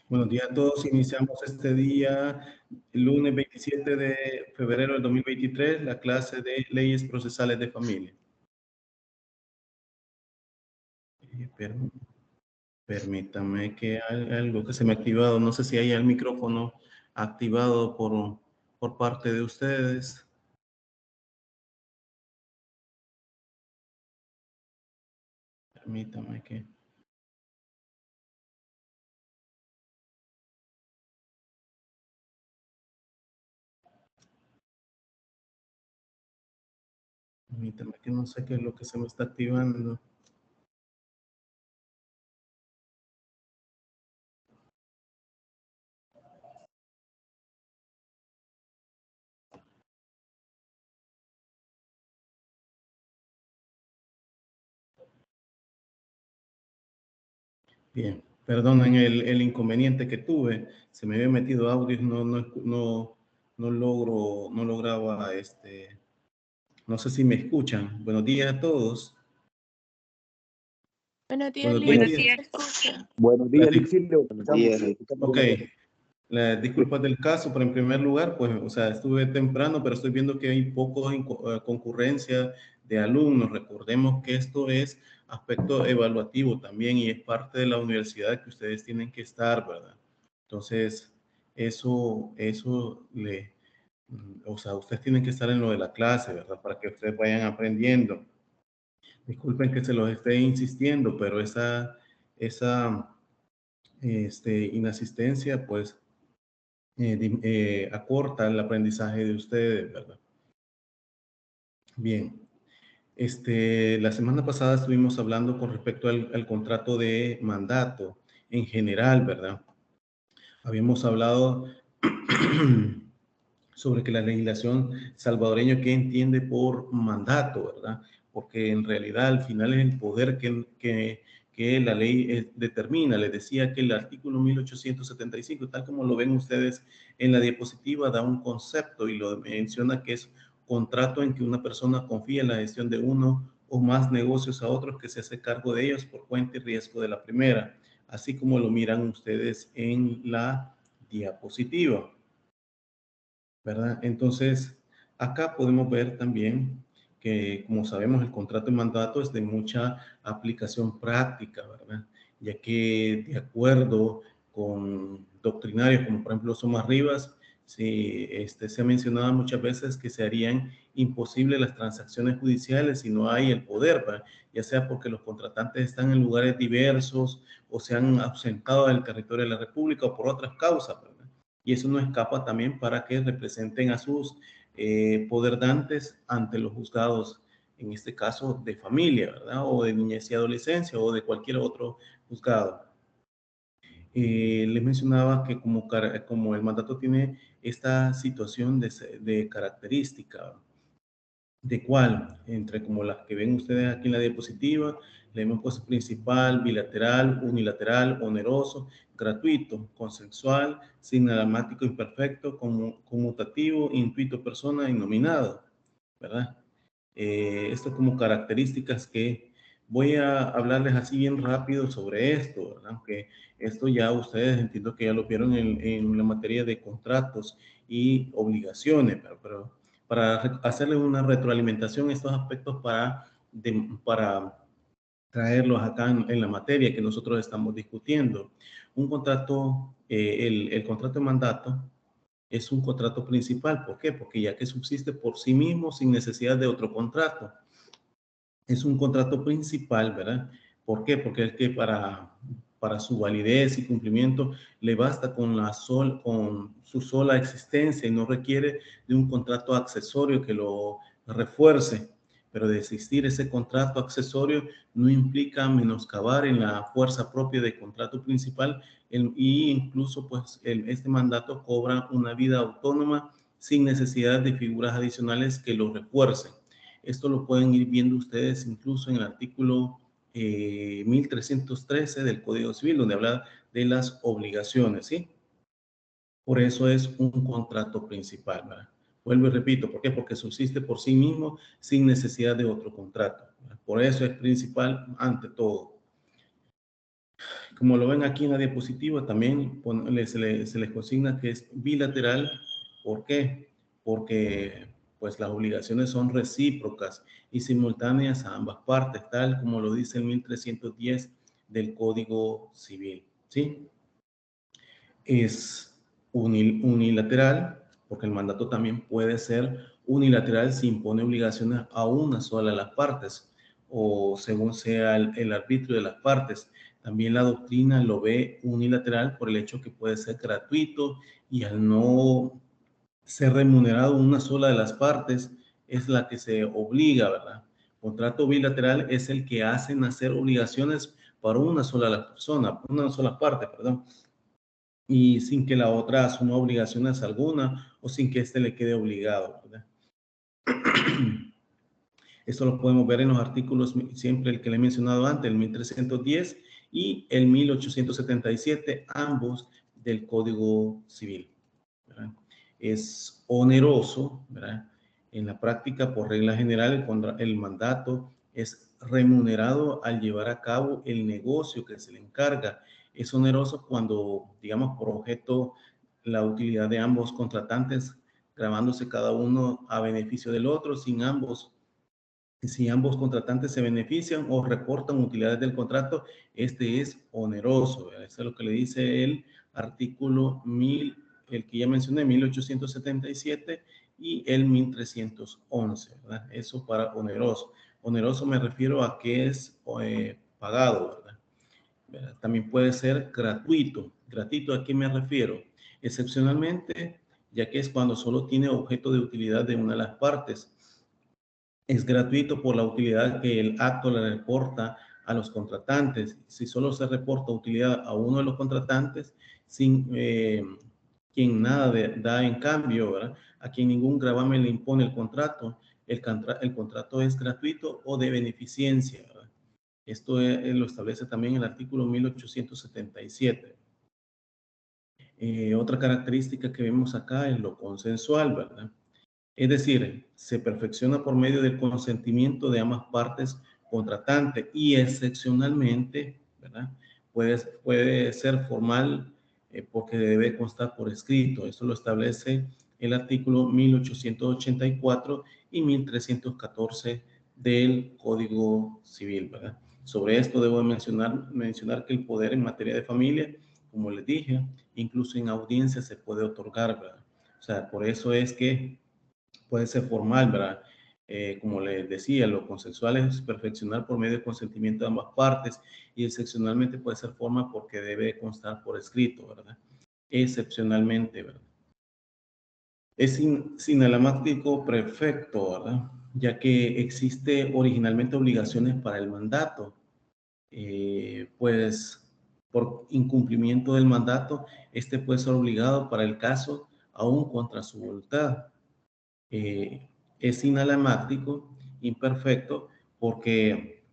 Buenos días a todos. Iniciamos este día, el lunes 27 de febrero del 2023, la clase de leyes procesales de familia. Permítame que hay algo que se me ha activado. No sé si hay el micrófono activado por parte de ustedes. Permítame que... Permítame que no sé qué es lo que se me está activando. Bien, perdonen el inconveniente que tuve. Se me había metido audio, no lograba, no sé si me escuchan. Buenos días a todos. Buenos días, Buenos Lili. días. Buenos días, Lucilio. Ok, las disculpas del caso, pero en primer lugar, pues, o sea, estuve temprano, pero estoy viendo que hay poco concurrencia de alumnos. Recordemos que esto es aspecto evaluativo también y es parte de la universidad que ustedes tienen que estar, ¿verdad? Entonces, o sea, ustedes tienen que estar en lo de la clase, ¿verdad? Para que ustedes vayan aprendiendo. Disculpen que se los esté insistiendo, pero esa inasistencia, pues, acorta el aprendizaje de ustedes, ¿verdad? Bien. La semana pasada estuvimos hablando con respecto al contrato de mandato en general, ¿verdad? Habíamos hablado sobre que la legislación salvadoreña que entiende por mandato, ¿verdad? Porque en realidad al final es el poder que la ley determina. Les decía que el artículo 1875, tal como lo ven ustedes en la diapositiva, da un concepto y lo menciona que es contrato en que una persona confía en la gestión de uno o más negocios a otros que se hace cargo de ellos por cuenta y riesgo de la primera, así como lo miran ustedes en la diapositiva, ¿verdad? Entonces, acá podemos ver también que, como sabemos, el contrato de mandato es de mucha aplicación práctica, ¿verdad? Ya que de acuerdo con doctrinarios como por ejemplo Somas Rivas, sí, se ha mencionado muchas veces que se harían imposibles las transacciones judiciales si no hay el poder, ¿verdad? Ya sea porque los contratantes están en lugares diversos o se han ausentado del territorio de la República o por otras causas, ¿verdad? Y eso no escapa también para que representen a sus poderdantes ante los juzgados, en este caso de familia, ¿verdad? O de niñez y adolescencia o de cualquier otro juzgado. Les mencionaba que como el mandato tiene esta situación de característica, ¿de cuál? Entre como las que ven ustedes aquí en la diapositiva, le hemos puesto principal, bilateral, unilateral, oneroso, gratuito, consensual, sinalamático imperfecto, conmutativo, intuito persona y nominado, ¿verdad? Esto como características que voy a hablarles así bien rápido sobre esto, ¿verdad? Aunque esto ya ustedes entiendo que ya lo vieron en la materia de contratos y obligaciones, pero para hacerles una retroalimentación estos aspectos para traerlos acá en la materia que nosotros estamos discutiendo. Un contrato, el contrato de mandato es un contrato principal. ¿Por qué? Porque ya que subsiste por sí mismo sin necesidad de otro contrato. Es un contrato principal, ¿verdad? ¿Por qué? Porque es que para su validez y cumplimiento le basta con su sola existencia y no requiere de un contrato accesorio que lo refuerce. Pero de existir ese contrato accesorio no implica menoscabar en la fuerza propia del contrato principal y incluso pues este mandato cobra una vida autónoma sin necesidad de figuras adicionales que lo refuercen. Esto lo pueden ir viendo ustedes incluso en el artículo 1313 del Código Civil, donde habla de las obligaciones, ¿sí? Por eso es un contrato principal, ¿verdad? Vuelvo y repito, ¿por qué? Porque subsiste por sí mismo sin necesidad de otro contrato. Por eso es principal ante todo. Como lo ven aquí en la diapositiva, también se les consigna que es bilateral. ¿Por qué? Porque pues las obligaciones son recíprocas y simultáneas a ambas partes, tal como lo dice el 1310 del Código Civil, ¿sí? Es unilateral, porque el mandato también puede ser unilateral si impone obligaciones a una sola de las partes o según sea el arbitrio de las partes. También la doctrina lo ve unilateral por el hecho que puede ser gratuito y al no ser remunerado una sola de las partes es la que se obliga, ¿verdad? Contrato bilateral es el que hace nacer obligaciones para una sola persona, una sola parte, perdón, y sin que la otra asuma obligaciones alguna o sin que éste le quede obligado, ¿verdad? Esto lo podemos ver en los artículos, siempre el que le he mencionado antes, el 1310 y el 1877, ambos del Código Civil, ¿verdad? Es oneroso, ¿verdad? En la práctica, por regla general, el mandato es remunerado al llevar a cabo el negocio que se le encarga. Es oneroso cuando, digamos, por objeto la utilidad de ambos contratantes, grabándose cada uno a beneficio del otro, si ambos contratantes se benefician o reportan utilidades del contrato, este es oneroso, ¿verdad? Eso es lo que le dice el artículo 1000, el que ya mencioné, 1877 y el 1311, ¿verdad? Eso para oneroso. Oneroso me refiero a que es pagado, ¿verdad? También puede ser gratuito. Gratuito, ¿a qué me refiero? Excepcionalmente, ya que es cuando solo tiene objeto de utilidad de una de las partes. Es gratuito por la utilidad que el acto le reporta a los contratantes. Si solo se reporta utilidad a uno de los contratantes, sin quien nada da en cambio, ¿verdad? A quien ningún gravamen le impone el contrato, el contrato es gratuito o de beneficencia, ¿verdad? Esto lo establece también el artículo 1877. Otra característica que vemos acá es lo consensual, ¿verdad? Es decir, se perfecciona por medio del consentimiento de ambas partes contratantes y excepcionalmente, ¿verdad? Puede ser formal porque debe constar por escrito. Eso lo establece el artículo 1884 y 1314 del Código Civil, ¿verdad? Sobre esto debo mencionar que el poder en materia de familia, como les dije, incluso en audiencia se puede otorgar, ¿verdad? O sea, por eso es que puede ser formal, ¿verdad? Como les decía, lo consensual es perfeccionar por medio de consentimiento de ambas partes y excepcionalmente puede ser formal porque debe constar por escrito, ¿verdad? Excepcionalmente, ¿verdad? Es sinalamático perfecto, ¿verdad? Ya que existe originalmente obligaciones para el mandato, pues por incumplimiento del mandato, este puede ser obligado para el caso aún contra su voluntad. Es inalamático, imperfecto, porque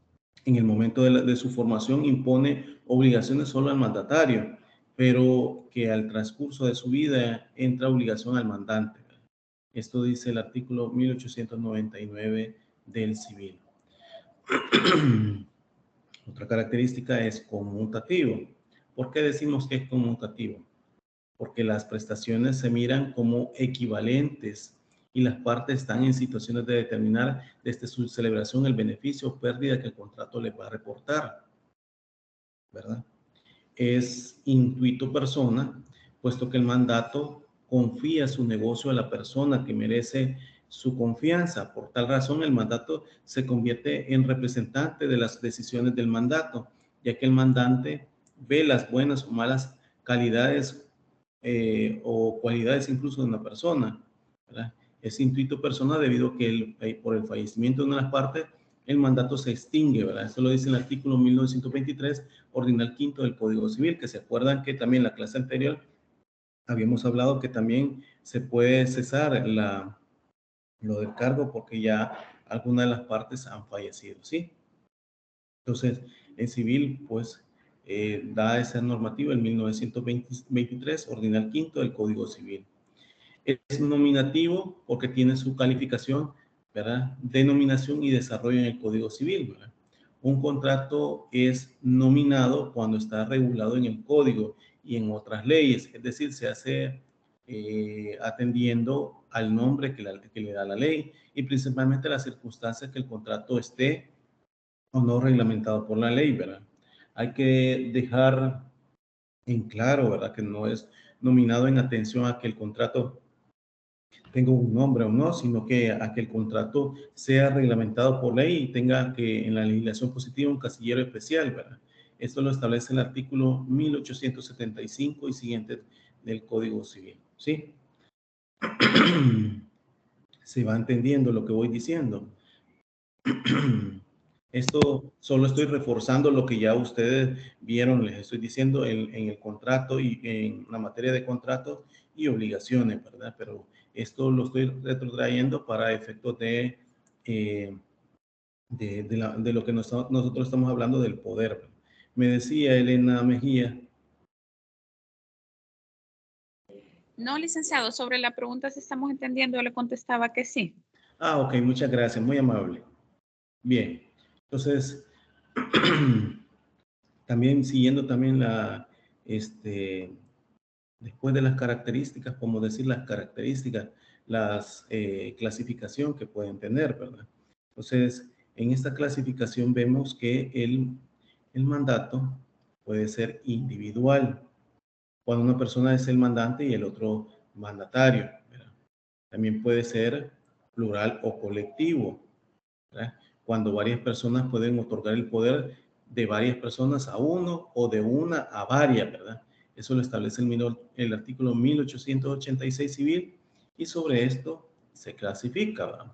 en el momento de su formación impone obligaciones solo al mandatario, pero que al transcurso de su vida entra obligación al mandante. Esto dice el artículo 1899 del civil. Otra característica es conmutativo. ¿Por qué decimos que es conmutativo? Porque las prestaciones se miran como equivalentes y las partes están en situaciones de determinar desde su celebración el beneficio o pérdida que el contrato les va a reportar, ¿verdad? Es intuito persona, puesto que el mandato confía su negocio a la persona que merece su confianza. Por tal razón, el mandato se convierte en representante de las decisiones del mandato, ya que el mandante ve las buenas o malas calidades o cualidades incluso de una persona, ¿verdad? Es intuito persona debido a que por el fallecimiento de una de las partes, el mandato se extingue, ¿verdad? Eso lo dice el artículo 1923, ordinal quinto del Código Civil, que se acuerdan que también en la clase anterior habíamos hablado que también se puede cesar lo del cargo porque ya algunas de las partes han fallecido, ¿sí? Entonces, en civil, pues, da esa normativa el 1923, ordinal quinto del Código Civil. Es nominativo porque tiene su calificación ¿verdad? Denominación y desarrollo en el Código Civil, ¿verdad? Un contrato es nominado cuando está regulado en el Código y en otras leyes, es decir, se hace atendiendo al nombre que le da la ley y principalmente las circunstancias que el contrato esté o no reglamentado por la ley, ¿verdad? Hay que dejar en claro, ¿verdad? Que no es nominado en atención a que el contrato tenga un nombre o no, sino que a que el contrato sea reglamentado por ley y tenga que en la legislación positiva un casillero especial, ¿verdad? Esto lo establece el artículo 1875 y siguientes del Código Civil, ¿sí? Se va entendiendo lo que voy diciendo. Esto solo estoy reforzando lo que ya ustedes vieron, les estoy diciendo en el contrato y en la materia de contratos y obligaciones, ¿verdad? Pero esto lo estoy retrotrayendo para efectos de lo que nosotros estamos hablando del poder, ¿verdad? Me decía Elena Mejía. No, licenciado, sobre la pregunta si estamos entendiendo, yo le contestaba que sí. Ah, ok, muchas gracias, muy amable. Bien, entonces, también siguiendo también después de las características, como decir las características, las clasificación que pueden tener, ¿verdad? Entonces, en esta clasificación vemos que el mandato puede ser individual, cuando una persona es el mandante y el otro mandatario, ¿verdad? También puede ser plural o colectivo, ¿verdad? Cuando varias personas pueden otorgar el poder de varias personas a uno o de una a varias, ¿verdad? Eso lo establece el artículo 1886 civil y sobre esto se clasifica, ¿verdad?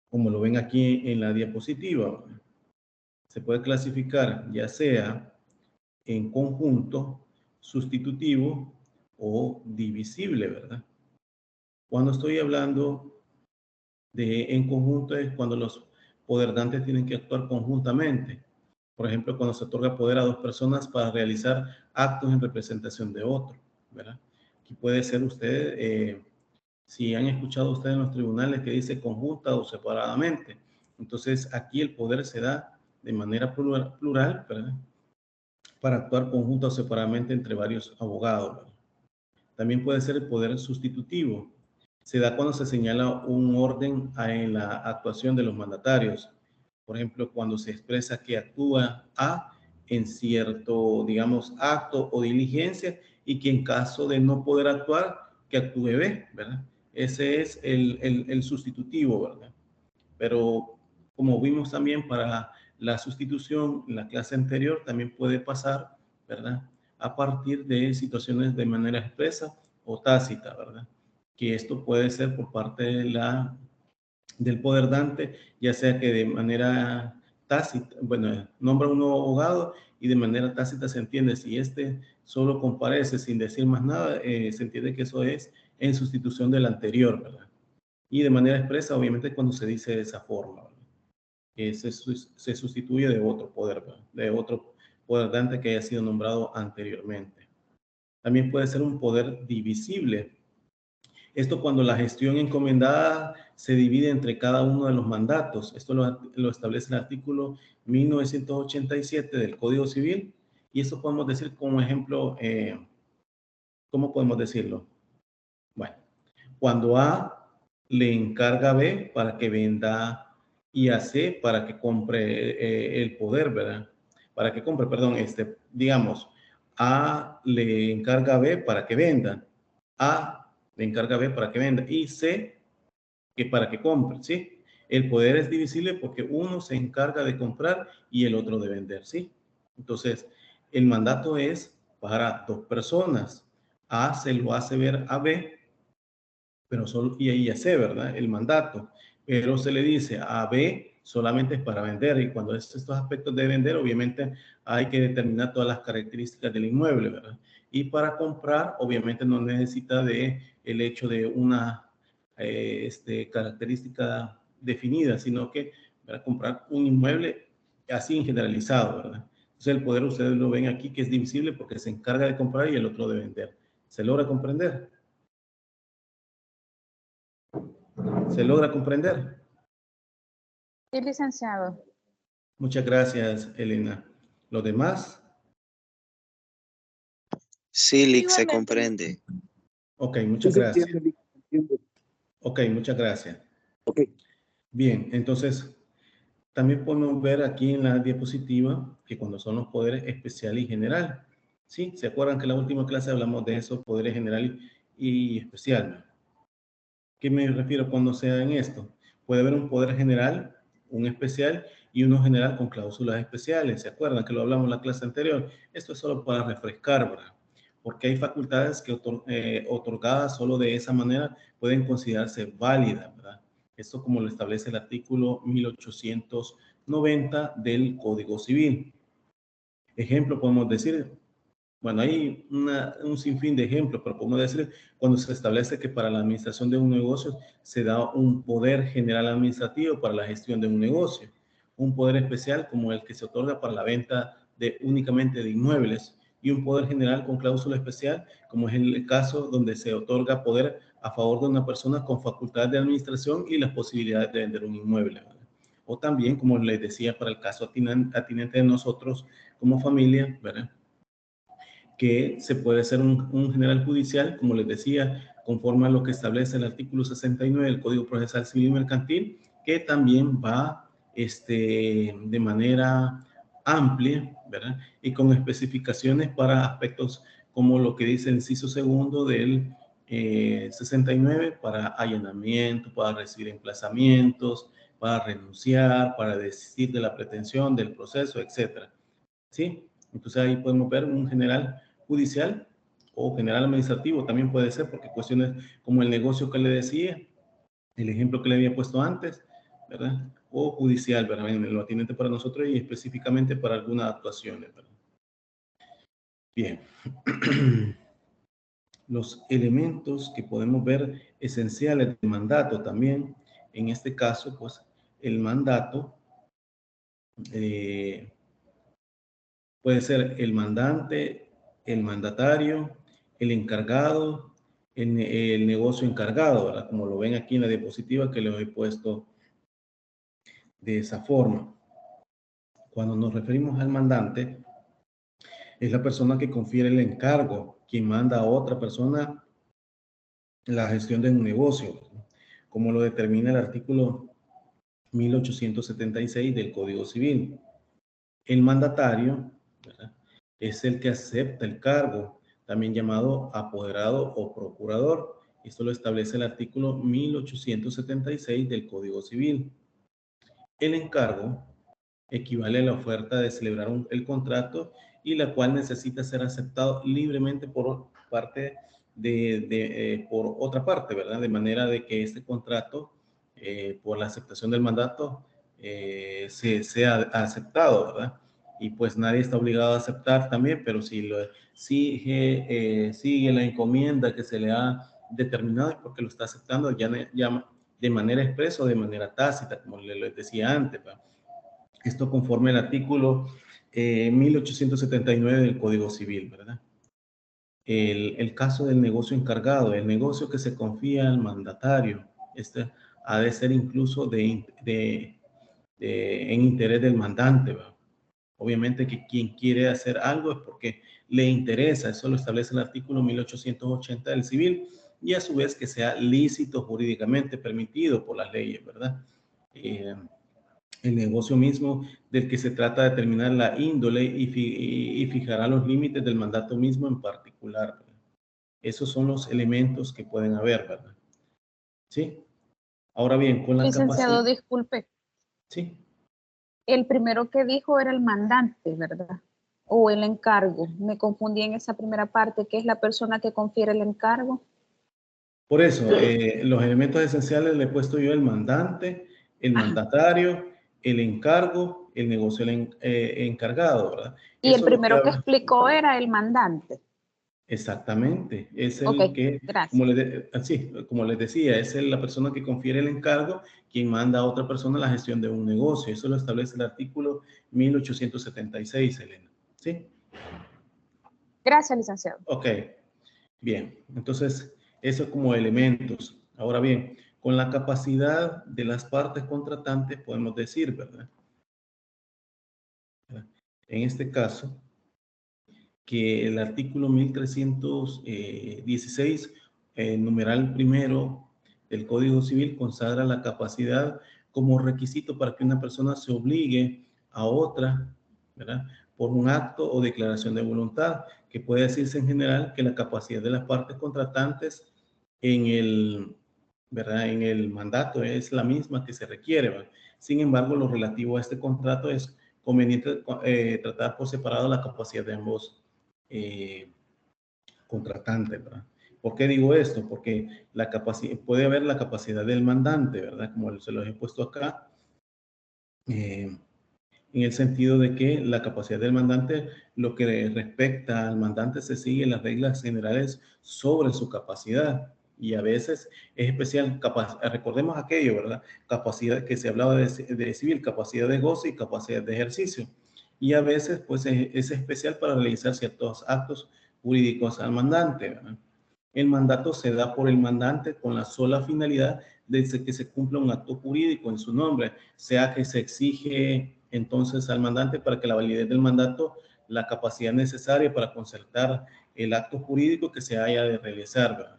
Como lo ven aquí en la diapositiva, ¿verdad? Se puede clasificar ya sea en conjunto, sustitutivo o divisible, ¿verdad? Cuando estoy hablando de en conjunto es cuando los poderdantes tienen que actuar conjuntamente. Por ejemplo, cuando se otorga poder a dos personas para realizar actos en representación de otro, ¿verdad? Aquí puede ser usted, si han escuchado ustedes en los tribunales que dice conjunta o separadamente. Entonces, aquí el poder se da de manera plural, ¿verdad? Para actuar conjunta o separadamente entre varios abogados, ¿verdad? También puede ser el poder sustitutivo. Se da cuando se señala un orden en la actuación de los mandatarios. Por ejemplo, cuando se expresa que actúa A en cierto, digamos, acto o diligencia y que en caso de no poder actuar, que actúe B, ¿verdad? Ese es el sustitutivo, ¿verdad? Pero como vimos también para la sustitución, en la clase anterior también puede pasar, ¿verdad? A partir de situaciones de manera expresa o tácita, ¿verdad? Que esto puede ser por parte del poder dante, ya sea que de manera tácita, bueno, nombra un nuevo abogado y de manera tácita se entiende, si este solo comparece sin decir más nada, se entiende que eso es en sustitución del anterior, ¿verdad? Y de manera expresa, obviamente, cuando se dice de esa forma, ¿verdad? Que se sustituye de otro poder, ¿verdad? De otro poder dante que haya sido nombrado anteriormente. También puede ser un poder divisible. Esto cuando la gestión encomendada se divide entre cada uno de los mandatos. Esto lo establece el artículo 1987 del Código Civil. Y esto podemos decir como ejemplo, ¿cómo podemos decirlo? Bueno, cuando A le encarga a B para que venda y a C para que compre el poder, ¿verdad? Para que compre, perdón, digamos, A le encarga a B para que venda, A le encarga a B para que venda y C que para que compre, ¿sí? El poder es divisible porque uno se encarga de comprar y el otro de vender, ¿sí? Entonces, el mandato es para dos personas. A se lo hace ver a B pero solo, y ahí ya sé, ¿verdad? El mandato, pero se le dice a B solamente es para vender y cuando es estos aspectos de vender, obviamente hay que determinar todas las características del inmueble, ¿verdad? Y para comprar, obviamente no necesita de el hecho de una característica definida, sino que para comprar un inmueble así en generalizado, ¿verdad? Entonces el poder ustedes lo ven aquí que es divisible porque se encarga de comprar y el otro de vender. ¿Se logra comprender? ¿Se logra comprender? Sí, licenciado. Muchas gracias, Elena. ¿Los demás? Sí, Lic, se Igualmente. comprende. Ok, muchas gracias. Entiendo. Ok, muchas gracias. Ok. Bien, entonces, también podemos ver aquí en la diapositiva que cuando son los poderes especial y general. ¿Sí? ¿Se acuerdan que en la última clase hablamos de esos poderes general y especial? ¿Qué me refiero cuando sea en esto? Puede haber un poder general, un especial y uno general con cláusulas especiales. ¿Se acuerdan que lo hablamos en la clase anterior? Esto es solo para refrescar, ¿verdad? Porque hay facultades que otorgadas solo de esa manera pueden considerarse válidas, ¿verdad? Esto como lo establece el artículo 1890 del Código Civil. Ejemplo, podemos decir, bueno, hay un sinfín de ejemplos, pero podemos decir, cuando se establece que para la administración de un negocio se da un poder general administrativo para la gestión de un negocio, un poder especial como el que se otorga para la venta únicamente de inmuebles, y un poder general con cláusula especial, como es el caso donde se otorga poder a favor de una persona con facultad de administración y las posibilidades de vender un inmueble, ¿verdad? O también, como les decía, para el caso atinente de nosotros como familia, ¿verdad? Que se puede hacer un general judicial, como les decía, conforme a lo que establece el artículo 69 del Código Procesal Civil y Mercantil, que también va de manera amplia, ¿verdad? Y con especificaciones para aspectos como lo que dice el inciso segundo del 69, para allanamiento, para recibir emplazamientos, para renunciar, para desistir de la pretensión, del proceso, etcétera. ¿Sí? Entonces ahí podemos ver un general judicial o general administrativo también puede ser, porque cuestiones como el negocio que le decía, el ejemplo que le había puesto antes, ¿verdad? O judicial, ¿verdad? En lo atinente para nosotros y específicamente para algunas actuaciones, ¿verdad? Bien. Los elementos que podemos ver esenciales del mandato también, en este caso, pues el mandato puede ser el mandante, el mandatario, el encargado, el negocio encargado, ¿verdad? Como lo ven aquí en la diapositiva que les he puesto de esa forma. Cuando nos referimos al mandante, es la persona que confiere el encargo, quien manda a otra persona la gestión de un negocio, como lo determina el artículo 1876 del Código Civil. El mandatario, ¿verdad?, es el que acepta el cargo, también llamado apoderado o procurador. Esto lo establece el artículo 1876 del Código Civil. El encargo equivale a la oferta de celebrar el contrato y la cual necesita ser aceptado libremente por por otra parte, ¿verdad? De manera de que este contrato, por la aceptación del mandato, sea aceptado, ¿verdad? Y pues nadie está obligado a aceptar también, pero si sigue la encomienda que se le ha determinado es porque lo está aceptando ya de manera expresa o de manera tácita, como les decía antes, ¿verdad? Esto conforme al artículo 1879 del Código Civil, ¿verdad? El caso del negocio encargado, el negocio que se confía al mandatario, este ha de ser incluso en interés del mandante, ¿verdad? Obviamente que quien quiere hacer algo es porque le interesa, eso lo establece el artículo 1880 del Civil, y a su vez que sea lícito jurídicamente permitido por las leyes, ¿verdad? El negocio mismo del que se trata de determinar la índole y fijará los límites del mandato mismo en particular, ¿verdad? Esos son los elementos que pueden haber, ¿verdad? ¿Sí? Ahora bien, con la Licenciado, capacidad... disculpe. Sí. El primero que dijo era el mandante, ¿verdad? O el encargo. Me confundí en esa primera parte, que es la persona que confiere el encargo. Por eso, los elementos esenciales le he puesto yo el mandante, el mandatario, el encargo, el negocio encargado, ¿verdad? Y el Eso es lo que primero que habla. explicó era el mandante. Exactamente, es Ok, el que, gracias. como les decía, es la persona que confiere el encargo, quien manda a otra persona la gestión de un negocio. Eso lo establece el artículo 1876, Elena. ¿Sí? Gracias, licenciado. Ok, bien. Entonces, eso como elementos. Ahora bien, Con la capacidad de las partes contratantes podemos decir, ¿verdad? En este caso, que el artículo 1316, numeral primero del Código Civil, consagra la capacidad como requisito para que una persona se obligue a otra, ¿verdad?, por un acto o declaración de voluntad, que puede decirse en general que la capacidad de las partes contratantes en el, ¿verdad?, en el mandato es la misma que se requiere, ¿verdad? Sin embargo, lo relativo a este contrato es conveniente tratar por separado la capacidad de ambos contratantes, ¿verdad? ¿Por qué digo esto? Porque la capacidad, puede haber la capacidad del mandante, ¿verdad? Como se los he puesto acá, en el sentido de que la capacidad del mandante, lo que respecta al mandante, se siguen las reglas generales sobre su capacidad. Y a veces es especial, recordemos aquello, ¿verdad? Capacidad que se hablaba de civil, capacidad de goce y capacidad de ejercicio. Y a veces, pues, es especial para realizar ciertos actos jurídicos al mandante, ¿verdad? El mandato se da por el mandante con la sola finalidad de que se cumpla un acto jurídico en su nombre, sea que se exige entonces al mandante para que la validez del mandato, la capacidad necesaria para concertar el acto jurídico que se haya de realizar, ¿verdad?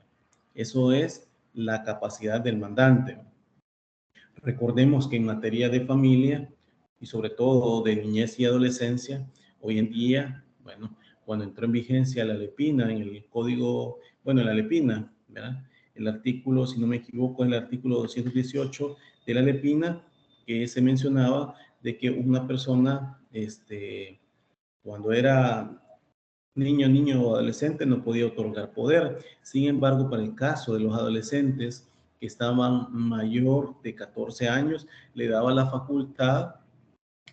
Eso es la capacidad del mandante. Recordemos que en materia de familia y sobre todo de niñez y adolescencia, hoy en día, bueno, cuando entró en vigencia la LEPINA, en el código, bueno, la LEPINA, ¿verdad? El artículo, si no me equivoco, el artículo 218 de la LEPINA, que se mencionaba de que una persona, cuando era niño o adolescente, no podía otorgar poder. Sin embargo, para el caso de los adolescentes que estaban mayor de 14 años, le daba la facultad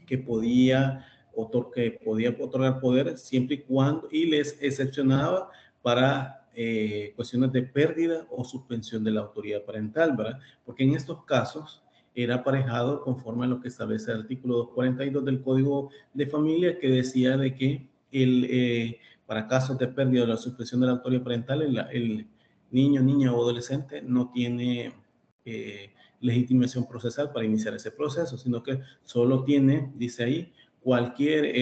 que podía otorgar poder siempre y cuando, y les excepcionaba para cuestiones de pérdida o suspensión de la autoridad parental, ¿verdad? Porque en estos casos era aparejado conforme a lo que establece el artículo 242 del Código de Familia, que decía de que para casos de pérdida o la suspensión de la autoridad parental, el niño, niña o adolescente no tiene legitimación procesal para iniciar ese proceso, sino que solo tiene, dice ahí, cualquier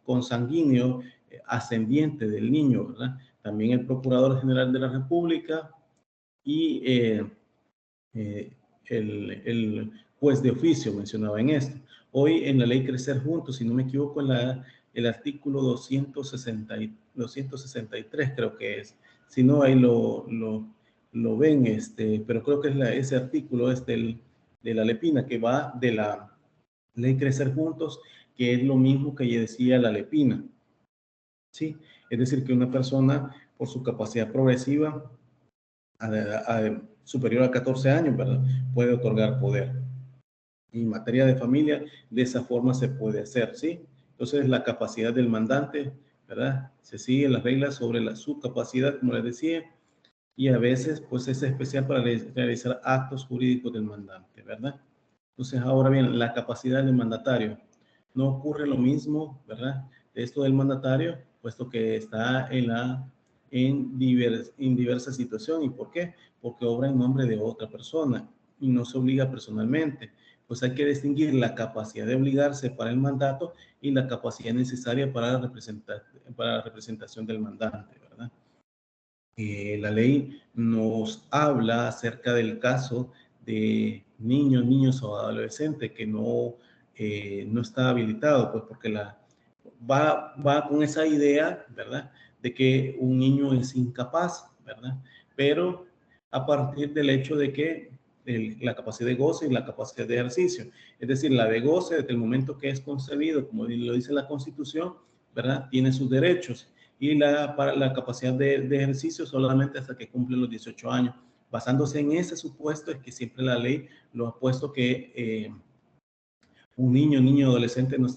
consanguíneo ascendiente del niño, ¿verdad? También el Procurador General de la República y el juez de oficio mencionaba en esto. Hoy en la ley Crecer Juntos, si no me equivoco, en el artículo 263 creo que es, si no ahí lo ven, pero creo que es ese artículo es de la LEPINA, que va de la ley Crecer Juntos, que es lo mismo que ya decía la LEPINA, ¿sí? Es decir, que una persona por su capacidad progresiva superior a 14 años, ¿verdad?, puede otorgar poder. Y en materia de familia, de esa forma se puede hacer, ¿sí? Entonces, la capacidad del mandante, ¿verdad?, se siguen las reglas sobre su capacidad, como les decía, y a veces, pues, es especial para realizar actos jurídicos del mandante, ¿verdad? Entonces, ahora bien, la capacidad del mandatario. No ocurre lo mismo, ¿verdad?, de esto del mandatario, puesto que está en diversa situación. ¿Y por qué? Porque obra en nombre de otra persona y no se obliga personalmente. Pues hay que distinguir la capacidad de obligarse para el mandato y la capacidad necesaria para la representación del mandante, ¿verdad? La ley nos habla acerca del caso de niños o adolescentes que no está habilitado, pues porque va con esa idea, ¿verdad?, de que un niño es incapaz, ¿verdad? Pero a partir del hecho de que la capacidad de goce y la capacidad de ejercicio, es decir, la de goce desde el momento que es concebido, como lo dice la Constitución, ¿verdad?, tiene sus derechos, y para la capacidad de ejercicio solamente hasta que cumple los 18 años. Basándose en ese supuesto es que siempre la ley lo ha puesto que un niño adolescente no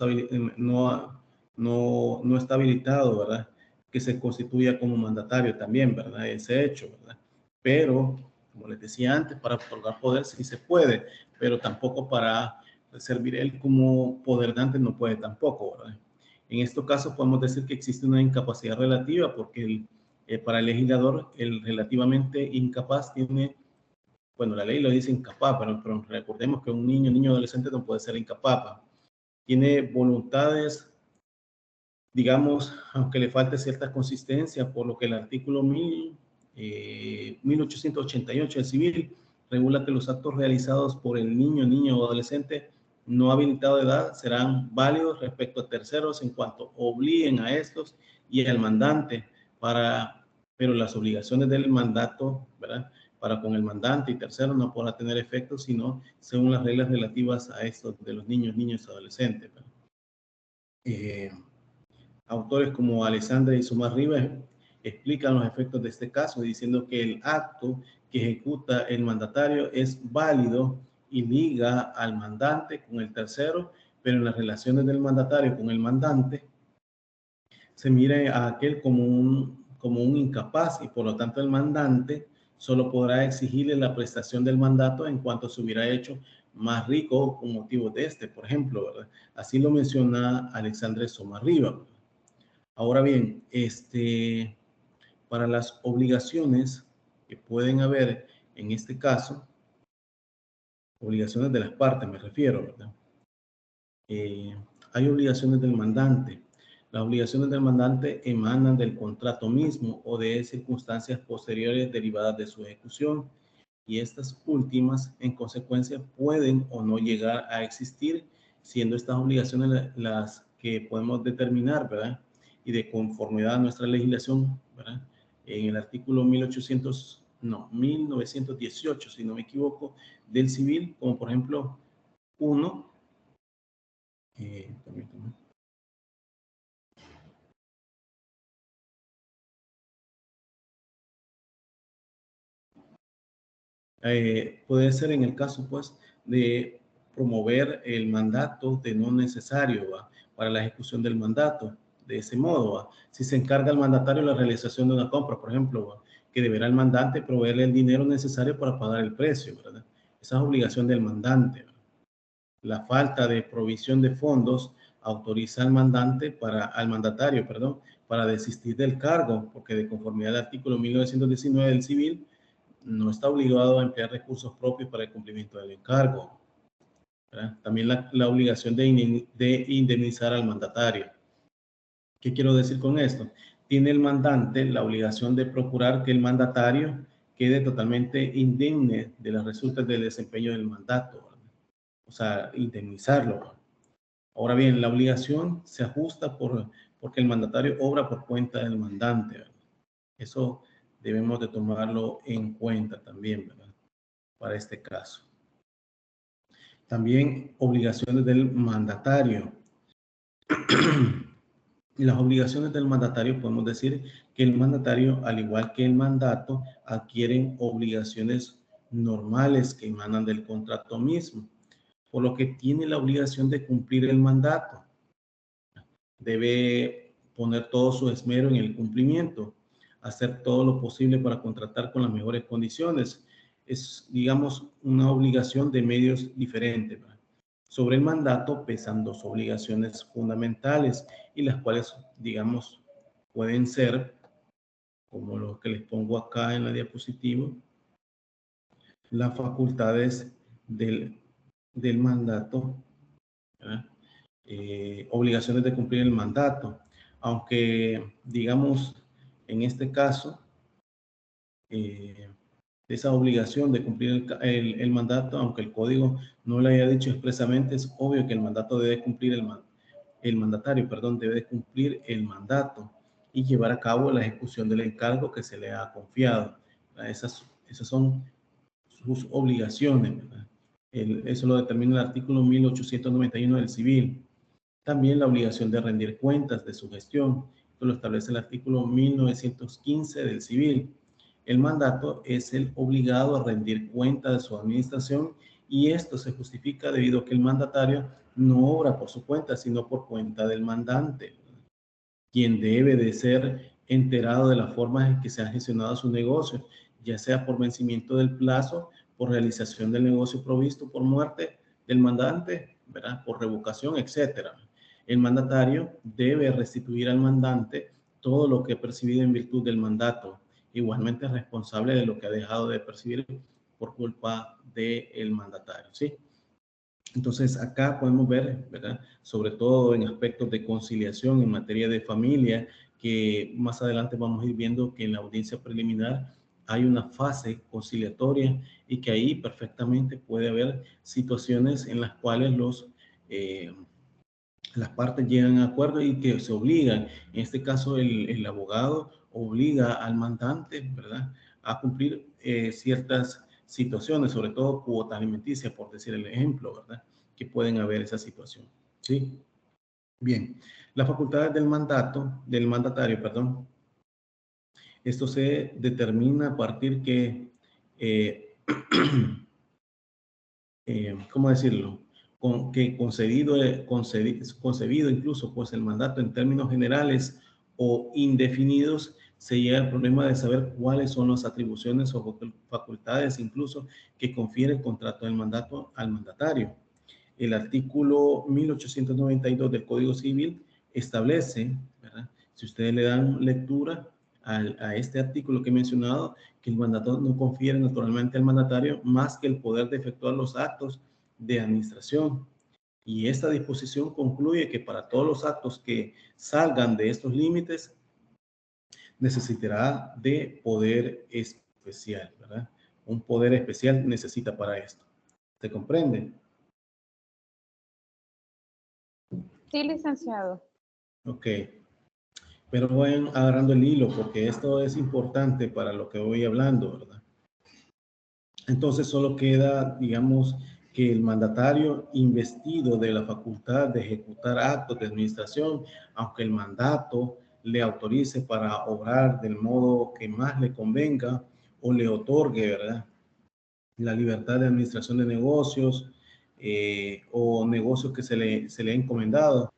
está habilitado, ¿verdad?, que se constituya como mandatario también, ¿verdad?, ese hecho, ¿verdad? Pero, como les decía antes, para otorgar poder sí se puede, pero tampoco para servir él como poder dante no puede tampoco, ¿verdad? En este caso podemos decir que existe una incapacidad relativa porque para el legislador el relativamente incapaz tiene bueno, la ley lo dice incapaz, pero recordemos que un niño adolescente no puede ser incapaz. Tiene voluntades, digamos, aunque le falte cierta consistencia, por lo que el artículo 1888 del civil regula que los actos realizados por el niño o adolescente no habilitado de edad serán válidos respecto a terceros en cuanto obliguen a estos y al mandante pero las obligaciones del mandato, ¿verdad?, para con el mandante y terceros no podrá tener efecto sino según las reglas relativas a estos de los niños y adolescentes. Autores como Alessandra y Sumar Rivas explican los efectos de este caso diciendo que el acto que ejecuta el mandatario es válido y liga al mandante con el tercero, pero en las relaciones del mandatario con el mandante se mira a aquel como un incapaz y por lo tanto el mandante solo podrá exigirle la prestación del mandato en cuanto se hubiera hecho más rico con motivo de este, por ejemplo, ¿verdad? Así lo menciona Alexandre Somarriba. Ahora bien, para las obligaciones que pueden haber en este caso, obligaciones de las partes me refiero, ¿verdad? Hay obligaciones del mandante. Las obligaciones del mandante emanan del contrato mismo o de circunstancias posteriores derivadas de su ejecución y estas últimas, en consecuencia, pueden o no llegar a existir, siendo estas obligaciones las que podemos determinar, ¿verdad? Y de conformidad a nuestra legislación, ¿verdad? En el artículo 1918, si no me equivoco, del civil, como por ejemplo 1, puede ser en el caso, pues, de promover el mandato de no necesario, ¿va?, para la ejecución del mandato. De ese modo, ¿va?, si se encarga al mandatario la realización de una compra, por ejemplo, ¿va?, que deberá el mandante proveerle el dinero necesario para pagar el precio, ¿verdad? Esa es obligación del mandante, ¿verdad? La falta de provisión de fondos autoriza al mandatario, para desistir del cargo, porque de conformidad al artículo 1919 del civil, no está obligado a emplear recursos propios para el cumplimiento del encargo, ¿verdad? También la obligación de indemnizar al mandatario. ¿Qué quiero decir con esto? Tiene el mandante la obligación de procurar que el mandatario quede totalmente indemne de las resultas del desempeño del mandato, ¿verdad? O sea, indemnizarlo. Ahora bien, la obligación se ajusta porque el mandatario obra por cuenta del mandante, ¿verdad? Eso debemos de tomarlo en cuenta también, ¿verdad?, para este caso. También obligaciones del mandatario. Las obligaciones del mandatario, podemos decir que el mandatario, al igual que el mandato, adquieren obligaciones normales que emanan del contrato mismo, por lo que tiene la obligación de cumplir el mandato. Debe poner todo su esmero en el cumplimiento, hacer todo lo posible para contratar con las mejores condiciones. Es, digamos, una obligación de medios diferentes, ¿verdad? Sobre el mandato pesan dos obligaciones fundamentales y las cuales, digamos, pueden ser, como lo que les pongo acá en la diapositiva, las facultades del mandato, ¿verdad? Obligaciones de cumplir el mandato, aunque digamos en este caso esa obligación de cumplir el mandato, aunque el código no lo haya dicho expresamente, es obvio que el mandato debe cumplir el mandatario, debe cumplir el mandato y llevar a cabo la ejecución del encargo que se le ha confiado. Esas son sus obligaciones, ¿verdad? Eso lo determina el artículo 1891 del civil. También la obligación de rendir cuentas de su gestión, esto lo establece el artículo 1915 del civil. El mandato es el obligado a rendir cuenta de su administración y esto se justifica debido a que el mandatario no obra por su cuenta, sino por cuenta del mandante, quien debe de ser enterado de la forma en que se ha gestionado su negocio, ya sea por vencimiento del plazo, por realización del negocio provisto, por muerte del mandante, ¿verdad?, por revocación, etcétera. El mandatario debe restituir al mandante todo lo que ha percibido en virtud del mandato. Igualmente es responsable de lo que ha dejado de percibir por culpa del mandatario, ¿sí? Entonces, acá podemos ver, ¿verdad? Sobre todo en aspectos de conciliación en materia de familia, que más adelante vamos a ir viendo que en la audiencia preliminar hay una fase conciliatoria y que ahí perfectamente puede haber situaciones en las cuales las partes llegan a acuerdo y que se obligan. En este caso, el abogado obliga al mandante, ¿verdad?, a cumplir ciertas situaciones, sobre todo cuota alimenticia, por decir el ejemplo, ¿verdad?, que pueden haber esa situación, ¿sí? Bien, las facultades del mandatario, perdón. Esto se determina a partir que, ¿cómo decirlo? Concebido incluso pues el mandato en términos generales o indefinidos, se llega al problema de saber cuáles son las atribuciones o facultades incluso que confiere el contrato del mandato al mandatario. El artículo 1892 del Código Civil establece, ¿verdad?, si ustedes le dan lectura a este artículo que he mencionado, que el mandato no confiere naturalmente al mandatario más que el poder de efectuar los actos de administración. Y esta disposición concluye que para todos los actos que salgan de estos límites, necesitará de poder especial, ¿verdad? Un poder especial necesita para esto. ¿Se comprende? Sí, licenciado. Ok. Pero vayan agarrando el hilo porque esto es importante para lo que voy hablando, ¿verdad? Entonces solo queda, digamos, que el mandatario investido de la facultad de ejecutar actos de administración, aunque el mandato le autorice para obrar del modo que más le convenga o le otorgue, ¿verdad?, la libertad de administración de negocios o negocios que se le ha encomendado,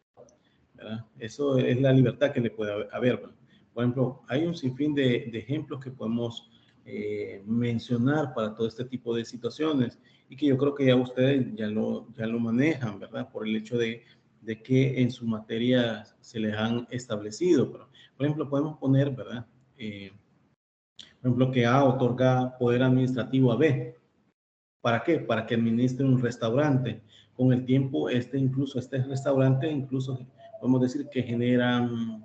¿verdad? Eso es la libertad que le puede haber, ¿verdad? Por ejemplo, hay un sinfín de ejemplos que podemos mencionar para todo este tipo de situaciones y que yo creo que ya ustedes ya lo manejan, ¿verdad? Por el hecho de que en su materia se les han establecido. Pero, por ejemplo, podemos poner, ¿verdad? Por ejemplo, que A otorga poder administrativo a B. ¿Para qué? Para que administre un restaurante. Con el tiempo, este restaurante, incluso podemos decir que generan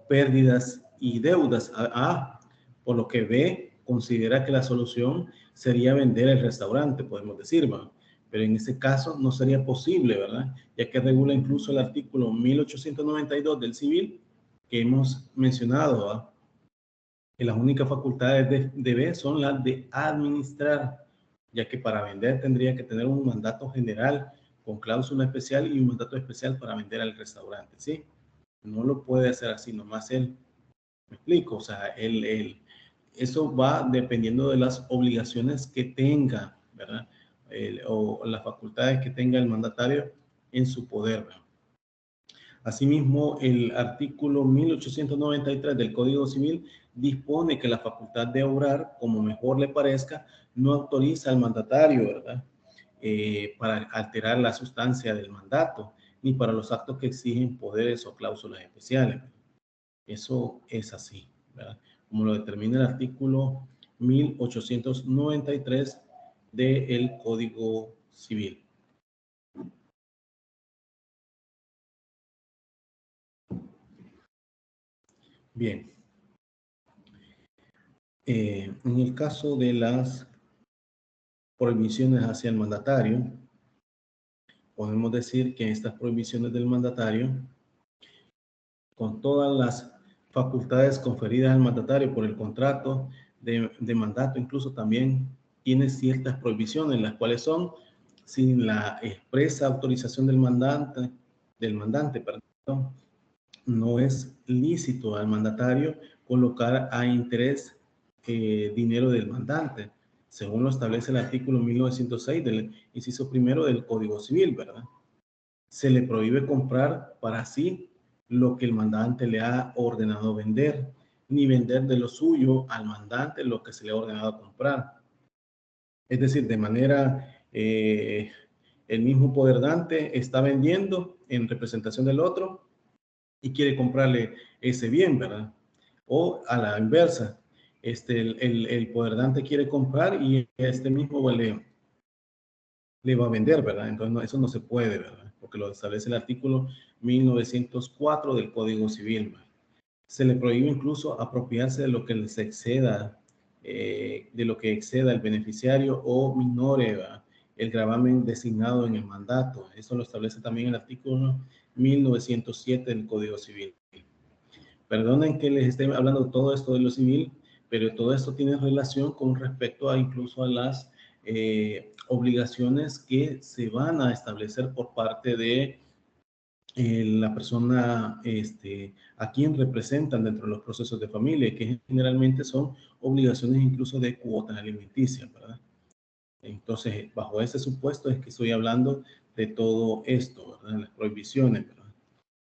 pérdidas y deudas a A, por lo que B considera que la solución sería vender el restaurante, podemos decir, ¿verdad? Pero en ese caso no sería posible, ¿verdad? Ya que regula incluso el artículo 1892 del civil que hemos mencionado, ¿verdad?, que las únicas facultades de B son las de administrar, ya que para vender tendría que tener un mandato general con cláusula especial y un mandato especial para vender al restaurante, ¿sí? No lo puede hacer así nomás él. ¿Me explico? O sea, eso va dependiendo de las obligaciones que tenga, ¿verdad? O las facultades que tenga el mandatario en su poder, ¿verdad? Asimismo, el artículo 1893 del Código Civil dispone que la facultad de obrar como mejor le parezca no autoriza al mandatario, ¿verdad?, para alterar la sustancia del mandato, ni para los actos que exigen poderes o cláusulas especiales. Eso es así, ¿verdad?, como lo determina el artículo 1893 del Código Civil. Bien. En el caso de las prohibiciones hacia el mandatario, podemos decir que estas prohibiciones del mandatario, con todas las facultades conferidas al mandatario por el contrato de mandato, incluso también tiene ciertas prohibiciones, las cuales son sin la expresa autorización del mandante, perdón, no es lícito al mandatario colocar a interés dinero del mandante, según lo establece el artículo 1906 del inciso primero del Código Civil, ¿verdad? Se le prohíbe comprar para sí lo que el mandante le ha ordenado vender, ni vender de lo suyo al mandante lo que se le ha ordenado comprar. Es decir, de manera, el mismo poderdante está vendiendo en representación del otro y quiere comprarle ese bien, ¿verdad? O a la inversa, el poderdante quiere comprar y este mismo le va a vender, ¿verdad? Entonces eso no se puede, ¿verdad? Porque lo establece el artículo 1904 del Código Civil, ¿verdad? Se le prohíbe incluso apropiarse de lo que les exceda, de lo que exceda el beneficiario o minore, ¿verdad?, el gravamen designado en el mandato. Eso lo establece también el artículo 1907 del Código Civil. Perdonen que les esté hablando de todo esto de lo civil, pero todo esto tiene relación con respecto a incluso a las obligaciones que se van a establecer por parte de la persona a quien representan dentro de los procesos de familia, que generalmente son obligaciones incluso de cuotas alimenticias, ¿verdad? Entonces, bajo ese supuesto es que estoy hablando de todo esto, ¿verdad? Las prohibiciones, ¿verdad?,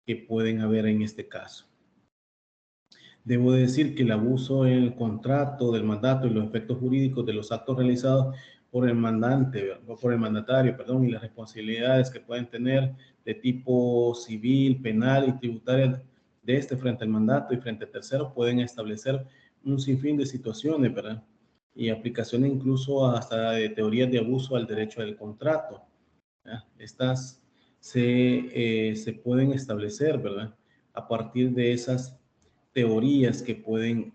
que pueden haber en este caso. Debo decir que el abuso en el contrato del mandato y los efectos jurídicos de los actos realizados por el mandatario, y las responsabilidades que pueden tener de tipo civil, penal y tributaria de frente al mandato y frente a terceros pueden establecer un sinfín de situaciones, ¿verdad?, y aplicaciones incluso hasta de teorías de abuso al derecho del contrato, ¿verdad? Estas se pueden establecer, ¿verdad?, a partir de esas teorías que pueden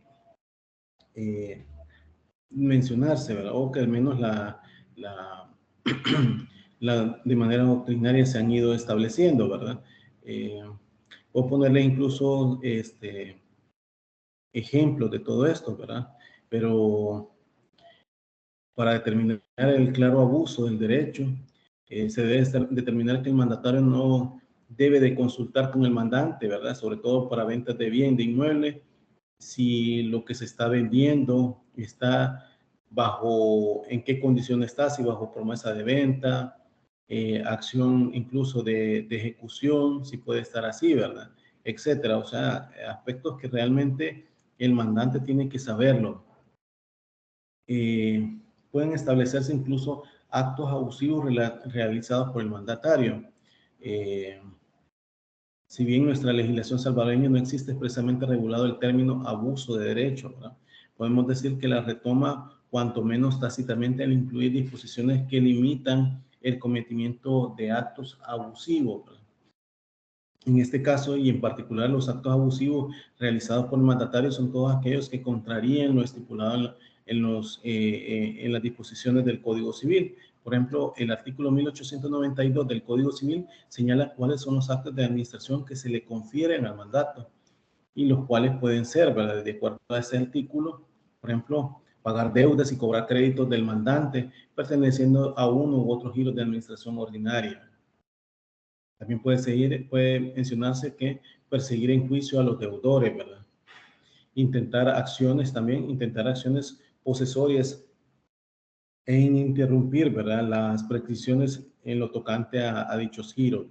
mencionarse, ¿verdad?, o que al menos de manera doctrinaria se han ido estableciendo, ¿verdad? O ponerle incluso ejemplos de todo esto, ¿verdad? Pero para determinar el claro abuso del derecho, se debe determinar que el mandatario no debe de consultar con el mandante, ¿verdad?, sobre todo para ventas de bien, de inmueble, si lo que se está vendiendo está en qué condición está, si bajo promesa de venta, acción incluso de ejecución, si puede estar así, ¿verdad?, etcétera. O sea, aspectos que realmente el mandante tiene que saberlo. Pueden establecerse incluso actos abusivos realizados por el mandatario. Si bien nuestra legislación salvadoreña no existe expresamente regulado el término abuso de derecho, ¿verdad?, podemos decir que la retoma cuanto menos tácitamente al incluir disposiciones que limitan el cometimiento de actos abusivos, ¿verdad? En este caso y en particular, los actos abusivos realizados por el mandatario son todos aquellos que contrarían lo estipulado en las disposiciones del Código Civil. Por ejemplo, el artículo 1892 del Código Civil señala cuáles son los actos de administración que se le confieren al mandato y los cuales pueden ser, ¿verdad?, de acuerdo a ese artículo, por ejemplo, pagar deudas y cobrar créditos del mandante perteneciendo a uno u otro giro de administración ordinaria. También puede mencionarse que perseguir en juicio a los deudores, ¿verdad? Intentar acciones posesorias e interrumpir, ¿verdad?, las prescripciones en lo tocante a dichos giros.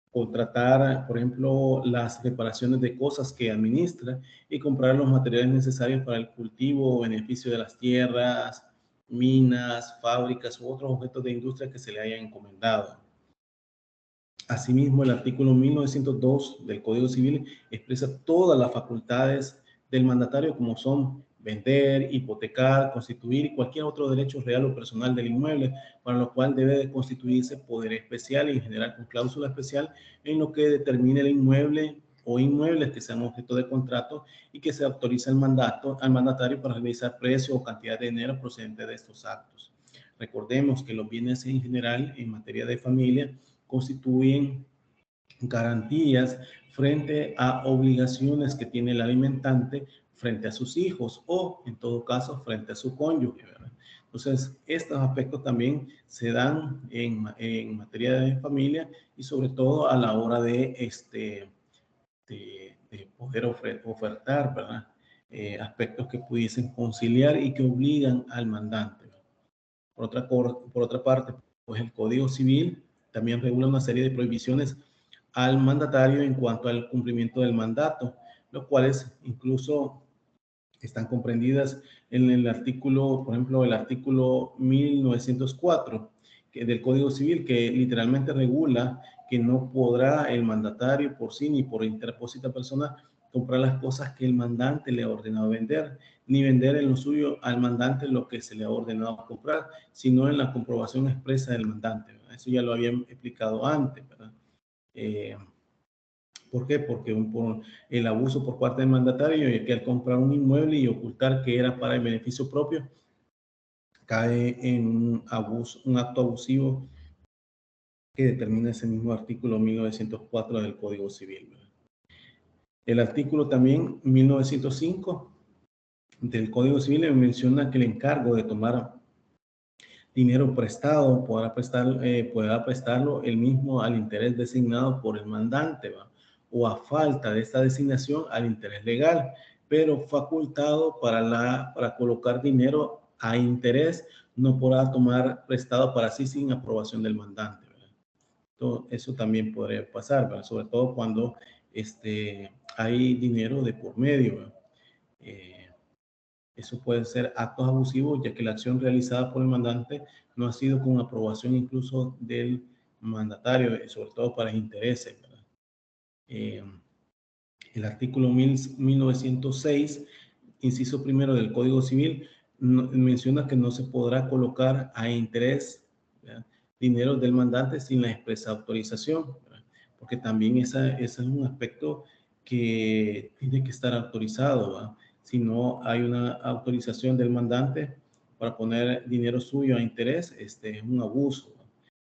Contratar, por ejemplo, las reparaciones de cosas que administra y comprar los materiales necesarios para el cultivo o beneficio de las tierras, minas, fábricas u otros objetos de industria que se le hayan encomendado. Asimismo, el artículo 1902 del Código Civil expresa todas las facultades del mandatario, como son vender, hipotecar, constituir y cualquier otro derecho real o personal del inmueble, para lo cual debe de constituirse poder especial y en general con cláusula especial en lo que determine el inmueble o inmuebles que sean objeto de contrato y que se autoriza al mandatario para realizar precio o cantidad de dinero procedente de estos actos. Recordemos que los bienes en general en materia de familia constituyen garantías frente a obligaciones que tiene el alimentante frente a sus hijos o, en todo caso, frente a su cónyuge, ¿verdad? Entonces, estos aspectos también se dan en materia de familia y sobre todo a la hora de poder ofertar, ¿verdad?, aspectos que pudiesen conciliar y que obligan al mandante. Por otra parte, pues el Código Civil también regula una serie de prohibiciones al mandatario en cuanto al cumplimiento del mandato, los cuales incluso están comprendidas en el artículo, por ejemplo, el artículo 1904 del Código Civil, que literalmente regula que no podrá el mandatario por sí ni por interpósita persona comprar las cosas que el mandante le ha ordenado vender, ni vender en lo suyo al mandante lo que se le ha ordenado comprar, sino en la comprobación expresa del mandante, ¿verdad? Eso ya lo había explicado antes, ¿verdad? ¿Por qué? Porque por el abuso por parte del mandatario, y que al comprar un inmueble y ocultar que era para el beneficio propio, cae en un acto abusivo que determina ese mismo artículo 1904 del Código Civil, ¿verdad? El artículo también 1905 del Código Civil menciona que el encargo de tomar dinero prestado podrá prestarlo el mismo al interés designado por el mandante, ¿va? O a falta de esta designación al interés legal, pero facultado para colocar dinero a interés no podrá tomar prestado para sí sin aprobación del mandante, ¿verdad? Eso también podría pasar, ¿verdad? Sobre todo cuando hay dinero de por medio, ¿verdad? Eso puede ser actos abusivos, ya que la acción realizada por el mandante no ha sido con aprobación incluso del mandatario, sobre todo para intereses, ¿verdad? El artículo 1906, inciso primero del Código Civil, menciona que no se podrá colocar a interés, ¿verdad?, dinero del mandante sin la expresa autorización, ¿verdad? Porque también ese es un aspecto que tiene que estar autorizado, ¿verdad? Si no hay una autorización del mandante para poner dinero suyo a interés, es un abuso, ¿verdad?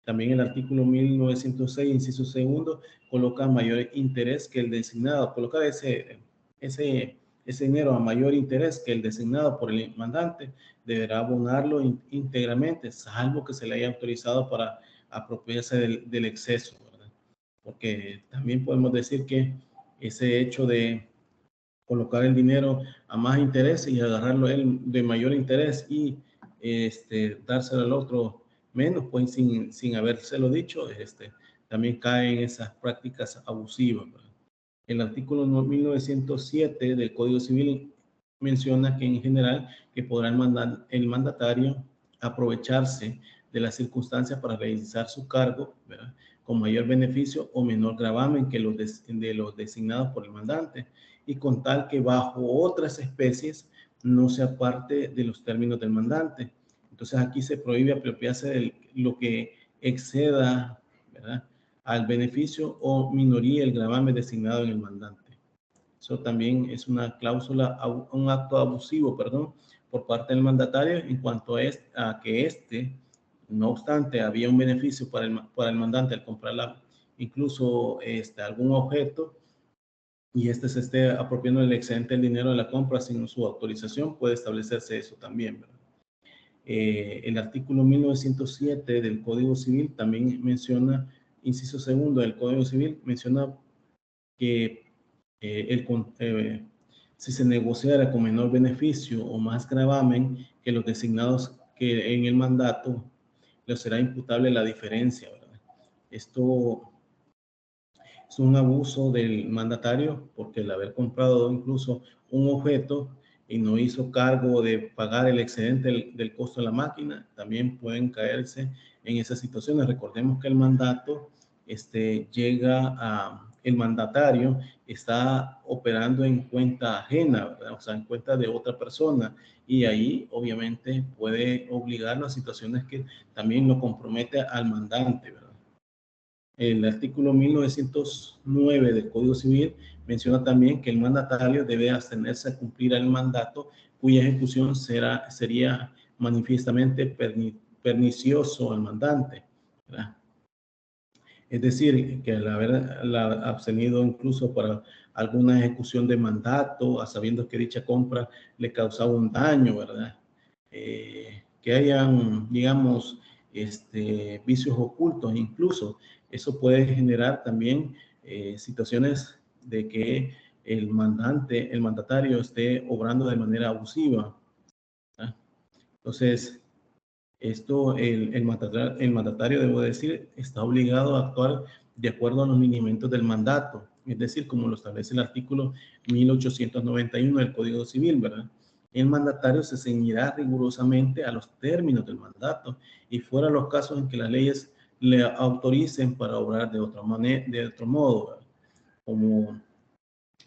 También el artículo 1906, inciso segundo, coloca mayor interés que el designado. Colocar ese dinero a mayor interés que el designado por el mandante deberá abonarlo íntegramente, salvo que se le haya autorizado para apropiarse del exceso, ¿verdad? Porque también podemos decir que ese hecho de colocar el dinero a más interés y agarrarlo él de mayor interés y dárselo al otro menos, pues sin habérselo dicho, también cae en esas prácticas abusivas, ¿verdad? El artículo 1907 del Código Civil menciona que en general que podrá el mandatario aprovecharse de las circunstancias para realizar su cargo, ¿verdad?, con mayor beneficio o menor gravamen que los designados por el mandante, y con tal que bajo otras especies no se aparte de los términos del mandante. Entonces aquí se prohíbe apropiarse de lo que exceda, ¿verdad?, al beneficio o minoría el gravamen designado en el mandante. Eso también es una cláusula, un acto abusivo, perdón, por parte del mandatario en cuanto a que no obstante, había un beneficio para el mandante al comprar incluso algún objeto, y se esté apropiando el excedente del dinero de la compra sin su autorización, puede establecerse eso también, ¿verdad? El artículo 1907 del Código Civil también menciona, inciso segundo del Código Civil, menciona que si se negociara con menor beneficio o más gravamen que los designados que en el mandato, le será imputable la diferencia, ¿verdad? Esto es un abuso del mandatario, porque el haber comprado incluso un objeto y no hizo cargo de pagar el excedente del costo de la máquina, también pueden caerse en esas situaciones. Recordemos que el mandato el mandatario está operando en cuenta ajena, ¿verdad? O sea, en cuenta de otra persona, y ahí obviamente puede obligarlo a situaciones que también lo compromete al mandante, ¿verdad? El artículo 1909 del Código Civil menciona también que el mandatario debe abstenerse a cumplir el mandato cuya ejecución sería manifiestamente pernicioso al mandante, ¿verdad? Es decir, que al haber abstenido incluso para alguna ejecución de mandato, a sabiendo que dicha compra le causaba un daño, ¿verdad? Que hayan, digamos, vicios ocultos incluso. Eso puede generar también situaciones de que el mandatario esté obrando de manera abusiva, ¿verdad? Entonces, el mandatario, debo decir, está obligado a actuar de acuerdo a los lineamientos del mandato, es decir, como lo establece el artículo 1891 del Código Civil, ¿verdad? El mandatario se ceñirá rigurosamente a los términos del mandato y fuera los casos en que las leyes le autoricen para obrar de otra manera, de otro modo, ¿verdad? Como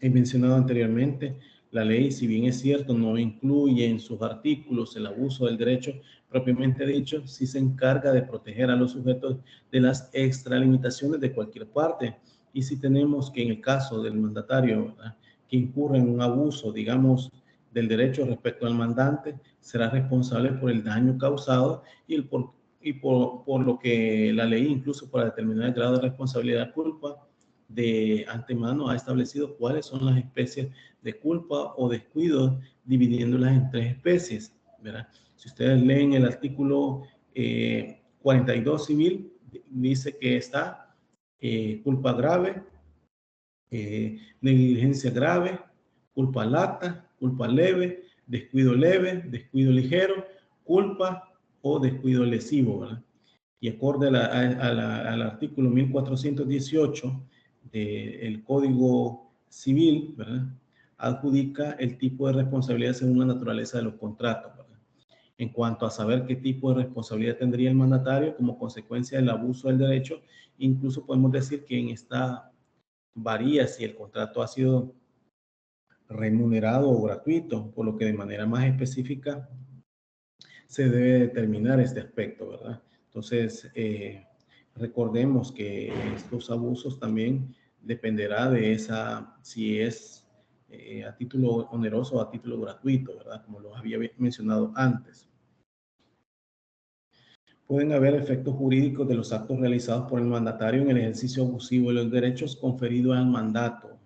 he mencionado anteriormente, la ley, si bien es cierto, no incluye en sus artículos el abuso del derecho propiamente dicho, sí se encarga de proteger a los sujetos de las extralimitaciones de cualquier parte. Y si tenemos que en el caso del mandatario, ¿verdad?, que incurre en un abuso, digamos, del derecho respecto al mandante, será responsable por el daño causado y por lo que la ley, incluso para determinar el grado de responsabilidad culpa, de antemano ha establecido cuáles son las especies de culpa o descuido, dividiéndolas en 3 especies, ¿verdad? Si ustedes leen el artículo 42 civil, dice que está culpa grave, negligencia grave, culpa lata, culpa leve, descuido ligero, culpa o descuido lesivo, ¿verdad? Y acorde al artículo 1418 del Código Civil, ¿verdad?, adjudica el tipo de responsabilidad según la naturaleza de los contratos, ¿verdad? En cuanto a saber qué tipo de responsabilidad tendría el mandatario como consecuencia del abuso del derecho, incluso podemos decir que en esta varía si el contrato ha sido remunerado o gratuito, por lo que de manera más específica se debe determinar este aspecto, ¿verdad? Entonces, recordemos que estos abusos también dependerá de si es a título oneroso o a título gratuito, ¿verdad? Como lo había mencionado antes. Pueden haber efectos jurídicos de los actos realizados por el mandatario en el ejercicio abusivo de los derechos conferidos al mandato.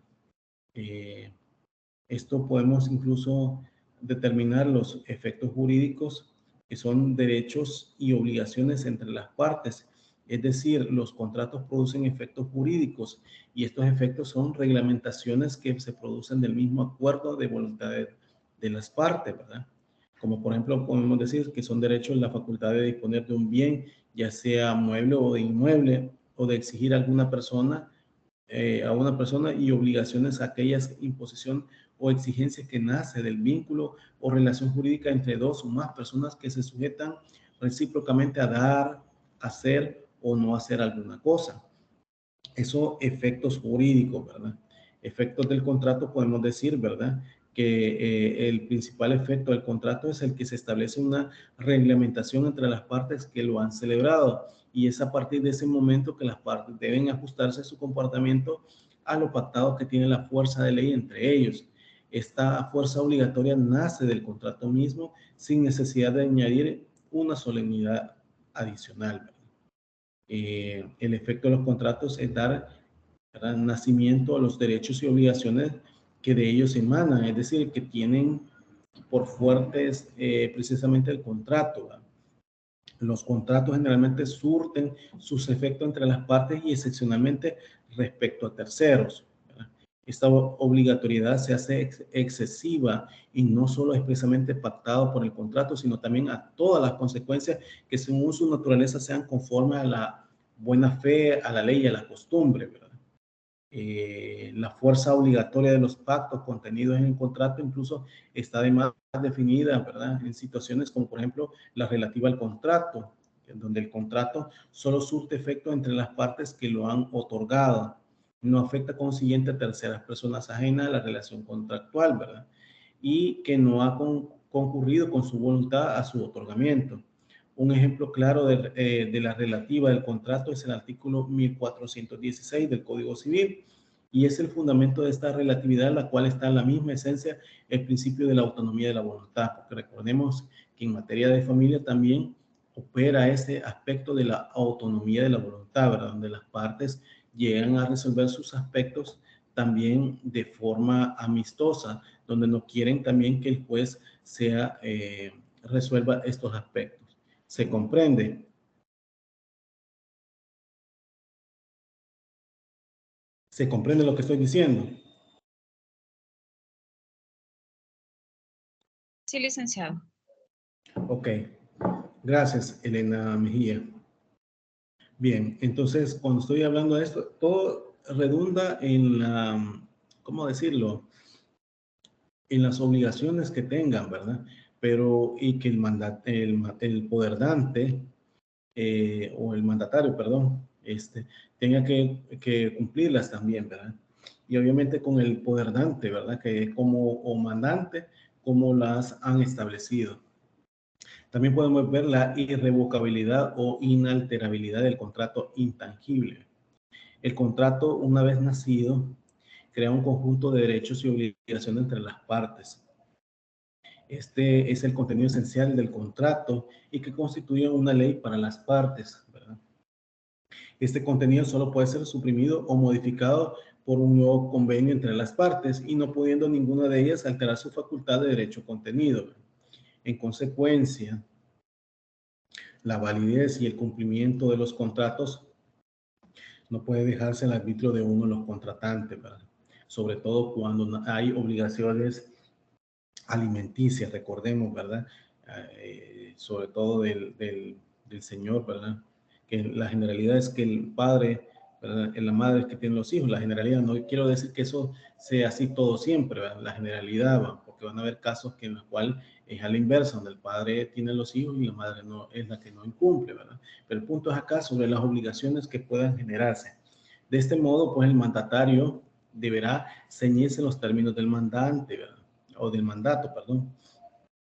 Esto podemos incluso determinar los efectos jurídicos que son derechos y obligaciones entre las partes. Es decir, los contratos producen efectos jurídicos y estos efectos son reglamentaciones que se producen del mismo acuerdo de voluntad de las partes, ¿verdad? Como por ejemplo podemos decir que son derechos la facultad de disponer de un bien, ya sea mueble o de inmueble, o de exigir a una persona y obligaciones a aquellas imposición o exigencia que nace del vínculo o relación jurídica entre dos o más personas que se sujetan recíprocamente a dar, hacer o no hacer alguna cosa. Eso, efectos jurídicos, ¿verdad? Efectos del contrato, podemos decir, ¿verdad?, que el principal efecto del contrato es el que se establece una reglamentación entre las partes que lo han celebrado, y es a partir de ese momento que las partes deben ajustarse su comportamiento a lo pactado, que tiene la fuerza de ley entre ellos. Esta fuerza obligatoria nace del contrato mismo sin necesidad de añadir una solemnidad adicional, ¿verdad? El efecto de los contratos es dar nacimiento a los derechos y obligaciones que de ellos emanan, es decir, que tienen por fuertes precisamente el contrato, ¿verdad? Los contratos generalmente surten sus efectos entre las partes y excepcionalmente respecto a terceros, ¿verdad? Esta obligatoriedad se hace excesiva y no solo expresamente pactado por el contrato, sino también a todas las consecuencias que según su naturaleza sean conformes a la buena fe, a la ley y a la costumbre, ¿verdad? La fuerza obligatoria de los pactos contenidos en el contrato incluso está además definida, ¿verdad?, en situaciones como por ejemplo la relativa al contrato, en donde el contrato solo surte efecto entre las partes que lo han otorgado, no afecta consiguiente a terceras personas ajenas a la relación contractual, ¿verdad?, y que no ha concurrido con su voluntad a su otorgamiento. Un ejemplo claro de la relativa del contrato es el artículo 1416 del Código Civil, y es el fundamento de esta relatividad, en la cual está en la misma esencia el principio de la autonomía de la voluntad, porque recordemos que en materia de familia también opera ese aspecto de la autonomía de la voluntad, ¿verdad?, donde las partes llegan a resolver sus aspectos también de forma amistosa, donde no quieren también que el juez resuelva estos aspectos. ¿Se comprende? ¿Se comprende lo que estoy diciendo? Sí, licenciado. Ok. Gracias, Elena Mejía. Bien, entonces, cuando estoy hablando de esto, todo redunda en la, ¿cómo decirlo?, en las obligaciones que tengan, ¿verdad? Pero, y que el poder dante, o el mandatario, perdón, tenga que cumplirlas también, ¿verdad? y obviamente con el poderdante, ¿verdad? Que es como o mandante, como las han establecido. También podemos ver la irrevocabilidad o inalterabilidad del contrato intangible. El contrato, una vez nacido, crea un conjunto de derechos y obligaciones entre las partes. Este es el contenido esencial del contrato y que constituye una ley para las partes, ¿verdad? Este contenido solo puede ser suprimido o modificado por un nuevo convenio entre las partes y no pudiendo ninguna de ellas alterar su facultad de derecho contenido. En consecuencia, la validez y el cumplimiento de los contratos no puede dejarse al arbitrio de uno de los contratantes, ¿verdad? Sobre todo cuando hay obligaciones alimenticias, recordemos, ¿verdad? Sobre todo del señor, ¿verdad? Que la generalidad es que el padre, ¿verdad? La madre es que tiene los hijos, la generalidad, no quiero decir que eso sea así todo siempre, ¿verdad? La generalidad, ¿verdad? Porque van a haber casos en los cuales es a la inversa, donde el padre tiene los hijos y la madre no es la que no incumple, ¿verdad? Pero el punto es acá sobre las obligaciones que puedan generarse. De este modo, pues el mandatario deberá ceñirse en los términos del mandante, ¿verdad? O del mandato, perdón,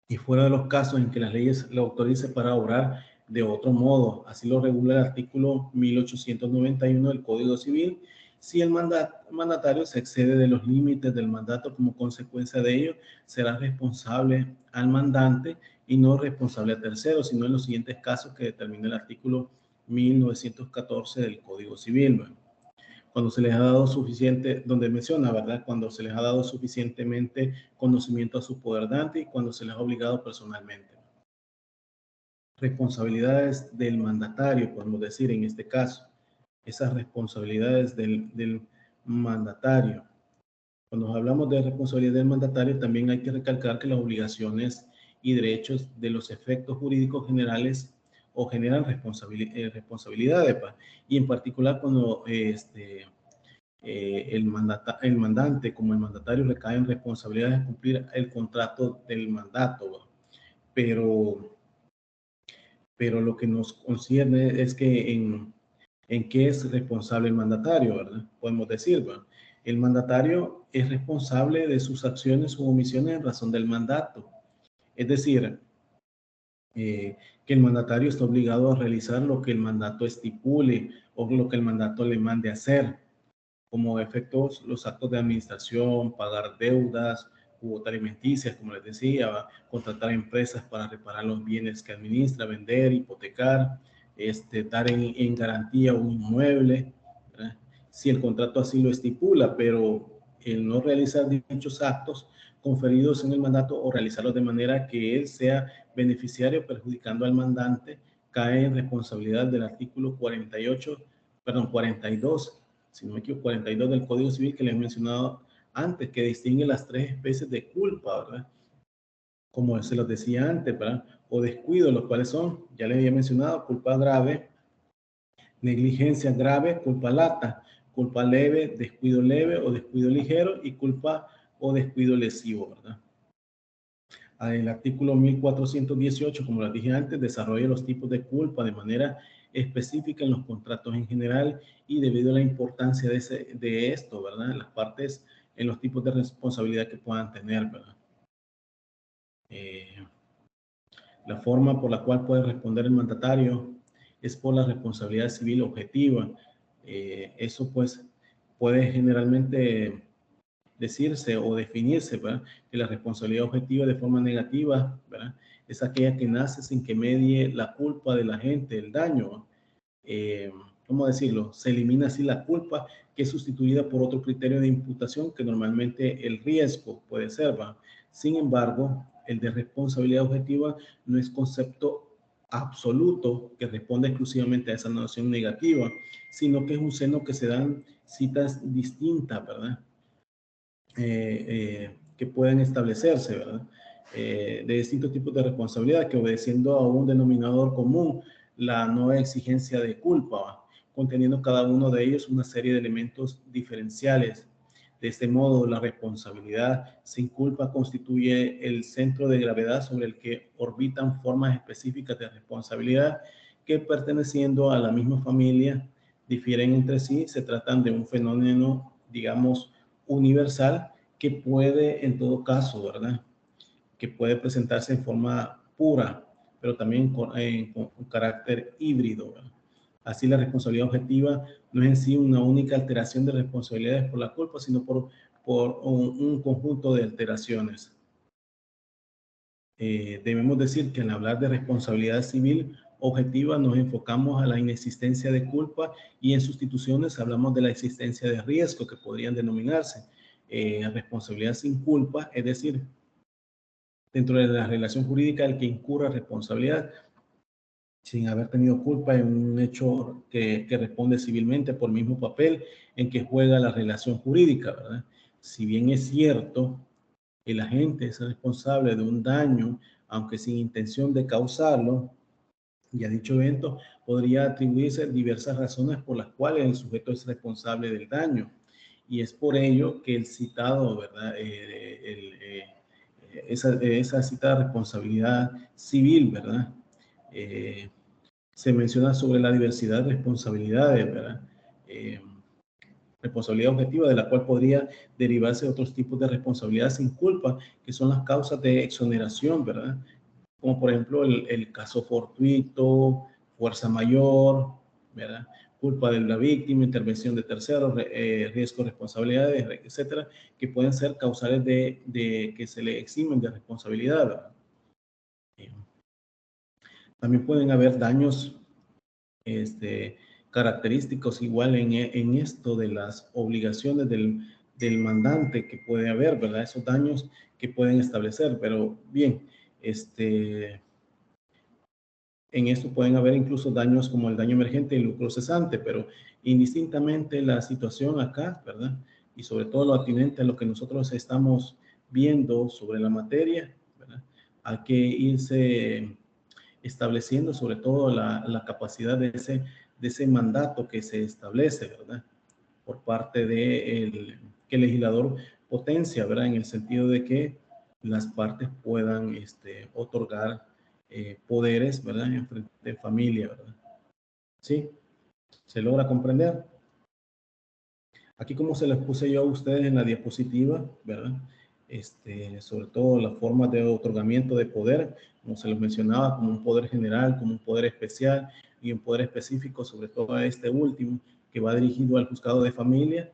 y fuera de los casos en que las leyes lo autoricen para obrar de otro modo. Así lo regula el artículo 1891 del Código Civil. Si el mandatario se excede de los límites del mandato, como consecuencia de ello, será responsable al mandante y no responsable a terceros, sino en los siguientes casos que determina el artículo 1914 del Código Civil. Bueno, cuando se les ha dado suficiente, donde menciona, ¿verdad? Cuando se les ha dado suficientemente conocimiento a su poderdante y cuando se les ha obligado personalmente. Responsabilidades del mandatario, podemos decir en este caso, esas responsabilidades del mandatario. Cuando hablamos de responsabilidad del mandatario, también hay que recalcar que las obligaciones y derechos de los efectos jurídicos generales o generan responsabilidades, y en particular cuando el mandante como el mandatario recae en responsabilidad de cumplir el contrato del mandato, pero lo que nos concierne es que en qué es responsable el mandatario, ¿verdad? Podemos decir, bueno, el mandatario es responsable de sus acciones u omisiones en razón del mandato. Es decir, que el mandatario está obligado a realizar lo que el mandato estipule o lo que el mandato le mande a hacer, como efectos los actos de administración, pagar deudas, cuotas alimenticias, como les decía, contratar empresas para reparar los bienes que administra, vender, hipotecar, dar en garantía un inmueble, ¿verdad? Si el contrato así lo estipula, pero el no realizar dichos actos conferidos en el mandato o realizarlos de manera que él sea beneficiario perjudicando al mandante, cae en responsabilidad del artículo 42, si no me equivoco, 42 del Código Civil que les he mencionado antes, que distingue las tres especies de culpa, ¿verdad? Como se los decía antes, ¿verdad? O descuido, los cuales son, ya les había mencionado, culpa grave, negligencia grave, culpa lata, culpa leve, descuido leve o descuido ligero y culpa o descuido lesivo, ¿verdad? El artículo 1418, como les dije antes, desarrolla los tipos de culpa de manera específica en los contratos en general y debido a la importancia de esto, ¿verdad? Las partes en los tipos de responsabilidad que puedan tener, ¿verdad? La forma por la cual puede responder el mandatario es por la responsabilidad civil objetiva. Eso pues puede generalmente decirse o definirse, ¿verdad? Que la responsabilidad objetiva de forma negativa, ¿verdad? Es aquella que nace sin que medie la culpa de la gente, el daño. ¿Cómo decirlo? Se elimina así la culpa, que es sustituida por otro criterio de imputación que normalmente el riesgo puede ser, ¿verdad? Sin embargo, el de responsabilidad objetiva no es concepto absoluto que responde exclusivamente a esa noción negativa, sino que es un seno que se dan citas distintas, ¿verdad? Que pueden establecerse, ¿verdad? De distintos tipos de responsabilidad que obedeciendo a un denominador común, la no exigencia de culpa, ¿va? Conteniendo cada uno de ellos una serie de elementos diferenciales. De este modo, la responsabilidad sin culpa constituye el centro de gravedad sobre el que orbitan formas específicas de responsabilidad que, perteneciendo a la misma familia, difieren entre sí, se tratan de un fenómeno, digamos, universal que puede, en todo caso, ¿verdad? Que puede presentarse en forma pura, pero también con carácter híbrido, ¿verdad? Así, la responsabilidad objetiva no es en sí una única alteración de responsabilidades por la culpa, sino por un conjunto de alteraciones. Debemos decir que al hablar de responsabilidad civil objetiva nos enfocamos a la inexistencia de culpa, y en sustituciones hablamos de la existencia de riesgo, que podrían denominarse responsabilidad sin culpa, es decir, dentro de la relación jurídica el que incurra responsabilidad sin haber tenido culpa en un hecho que responde civilmente por el mismo papel en que juega la relación jurídica, ¿verdad? Si bien es cierto, el agente es responsable de un daño, aunque sin intención de causarlo, y a dicho evento podría atribuirse diversas razones por las cuales el sujeto es responsable del daño. Y es por ello que el citado, ¿verdad? Esa citada responsabilidad civil, ¿verdad? Se menciona sobre la diversidad de responsabilidades, ¿verdad? Responsabilidad objetiva, de la cual podría derivarse otros tipos de responsabilidad sin culpa, que son las causas de exoneración, ¿verdad? Como por ejemplo el caso fortuito, fuerza mayor, ¿verdad? Culpa de la víctima, intervención de terceros, riesgo, responsabilidades, etcétera, que pueden ser causales de que se le eximen de responsabilidad, ¿verdad? También pueden haber daños característicos igual en esto de las obligaciones del mandante que puede haber, ¿verdad? Esos daños que pueden establecer, pero bien, en esto pueden haber incluso daños como el daño emergente y lucro cesante, pero indistintamente la situación acá, ¿verdad? Y sobre todo lo atinente a lo que nosotros estamos viendo sobre la materia, ¿verdad? Hay que irse estableciendo sobre todo la capacidad de ese mandato que se establece, ¿verdad? Por parte que el legislador potencia, ¿verdad? En el sentido de que las partes puedan otorgar poderes, ¿verdad? En frente de familia, ¿verdad? ¿Sí? ¿Se logra comprender? Aquí, como se les puse yo a ustedes en la diapositiva, ¿verdad? Sobre todo las formas de otorgamiento de poder, como se les mencionaba, como un poder general, como un poder especial y un poder específico, sobre todo a este último, que va dirigido al juzgado de familia.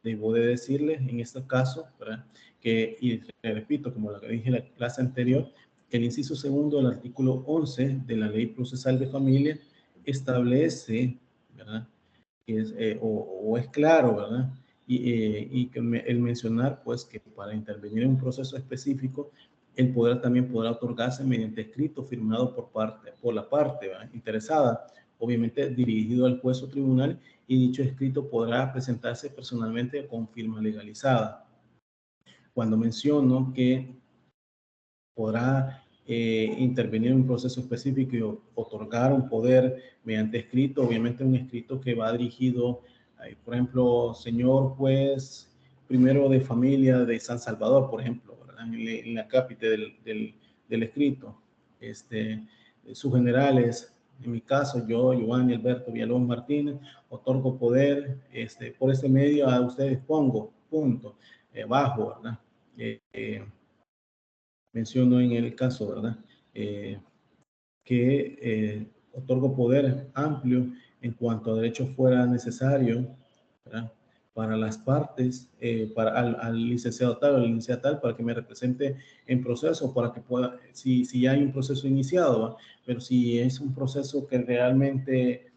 Debo de decirles en este caso, ¿verdad? Que, y repito, como lo que dije en la clase anterior, que el inciso segundo del artículo 11 de la Ley Procesal de Familia establece, ¿verdad? Que es, o es claro, ¿verdad? Y que el mencionar, pues, que para intervenir en un proceso específico, el poder también podrá otorgarse mediante escrito firmado por la parte, ¿verdad? Interesada, obviamente dirigido al juez o tribunal, y dicho escrito podrá presentarse personalmente con firma legalizada. Cuando menciono que podrá intervenir en un proceso específico y otorgar un poder mediante escrito, obviamente un escrito que va dirigido, por ejemplo, señor juez primero de familia de San Salvador, por ejemplo, ¿verdad? En la cápita del escrito. Sus generales, en mi caso, yo, Giovanni Alberto Villalón Martínez, otorgo poder, por este medio a ustedes pongo, punto, bajo, ¿verdad? Menciono en el caso, ¿verdad? Que otorgo poder amplio en cuanto a derechos fuera necesario, ¿verdad? Para las partes, al licenciado tal o la licenciada tal, para que me represente en proceso, para que pueda, si ya hay un proceso iniciado, ¿va? Pero si es un proceso que realmente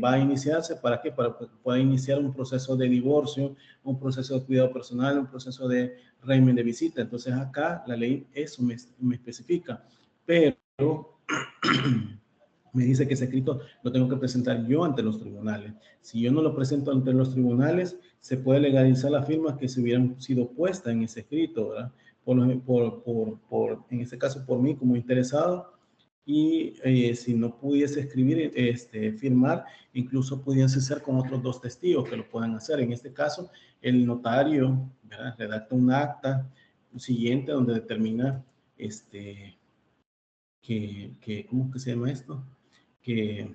va a iniciarse, ¿para qué? Para que pueda iniciar un proceso de divorcio, un proceso de cuidado personal, un proceso de régimen de visita. Entonces acá la ley eso me especifica, pero me dice que ese escrito lo tengo que presentar yo ante los tribunales. Si yo no lo presento ante los tribunales, se puede legalizar las firmas que se hubieran sido puestas en ese escrito, ¿verdad? En este caso, por mí como interesado. Y si no pudiese escribir, firmar, incluso pudiese ser con otros dos testigos que lo puedan hacer. En este caso, el notario, ¿verdad? Redacta un acta siguiente donde determina ¿cómo que se llama esto? Que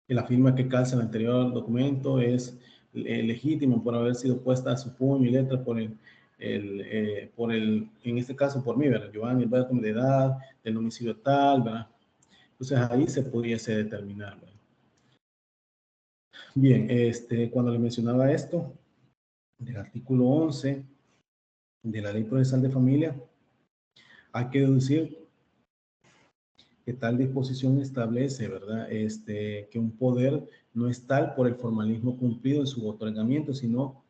la firma que calza el anterior documento es legítimo por haber sido puesta a su puño y letra en este caso por mí, ¿verdad? Giovanni Alberto de edad, del domicilio tal, ¿verdad? Entonces ahí se pudiese determinar, ¿verdad? Bien, cuando le mencionaba esto, del artículo 11 de la Ley Procesal de Familia, hay que deducir que tal disposición establece, ¿verdad? Que un poder no es tal por el formalismo cumplido en su otorgamiento, sino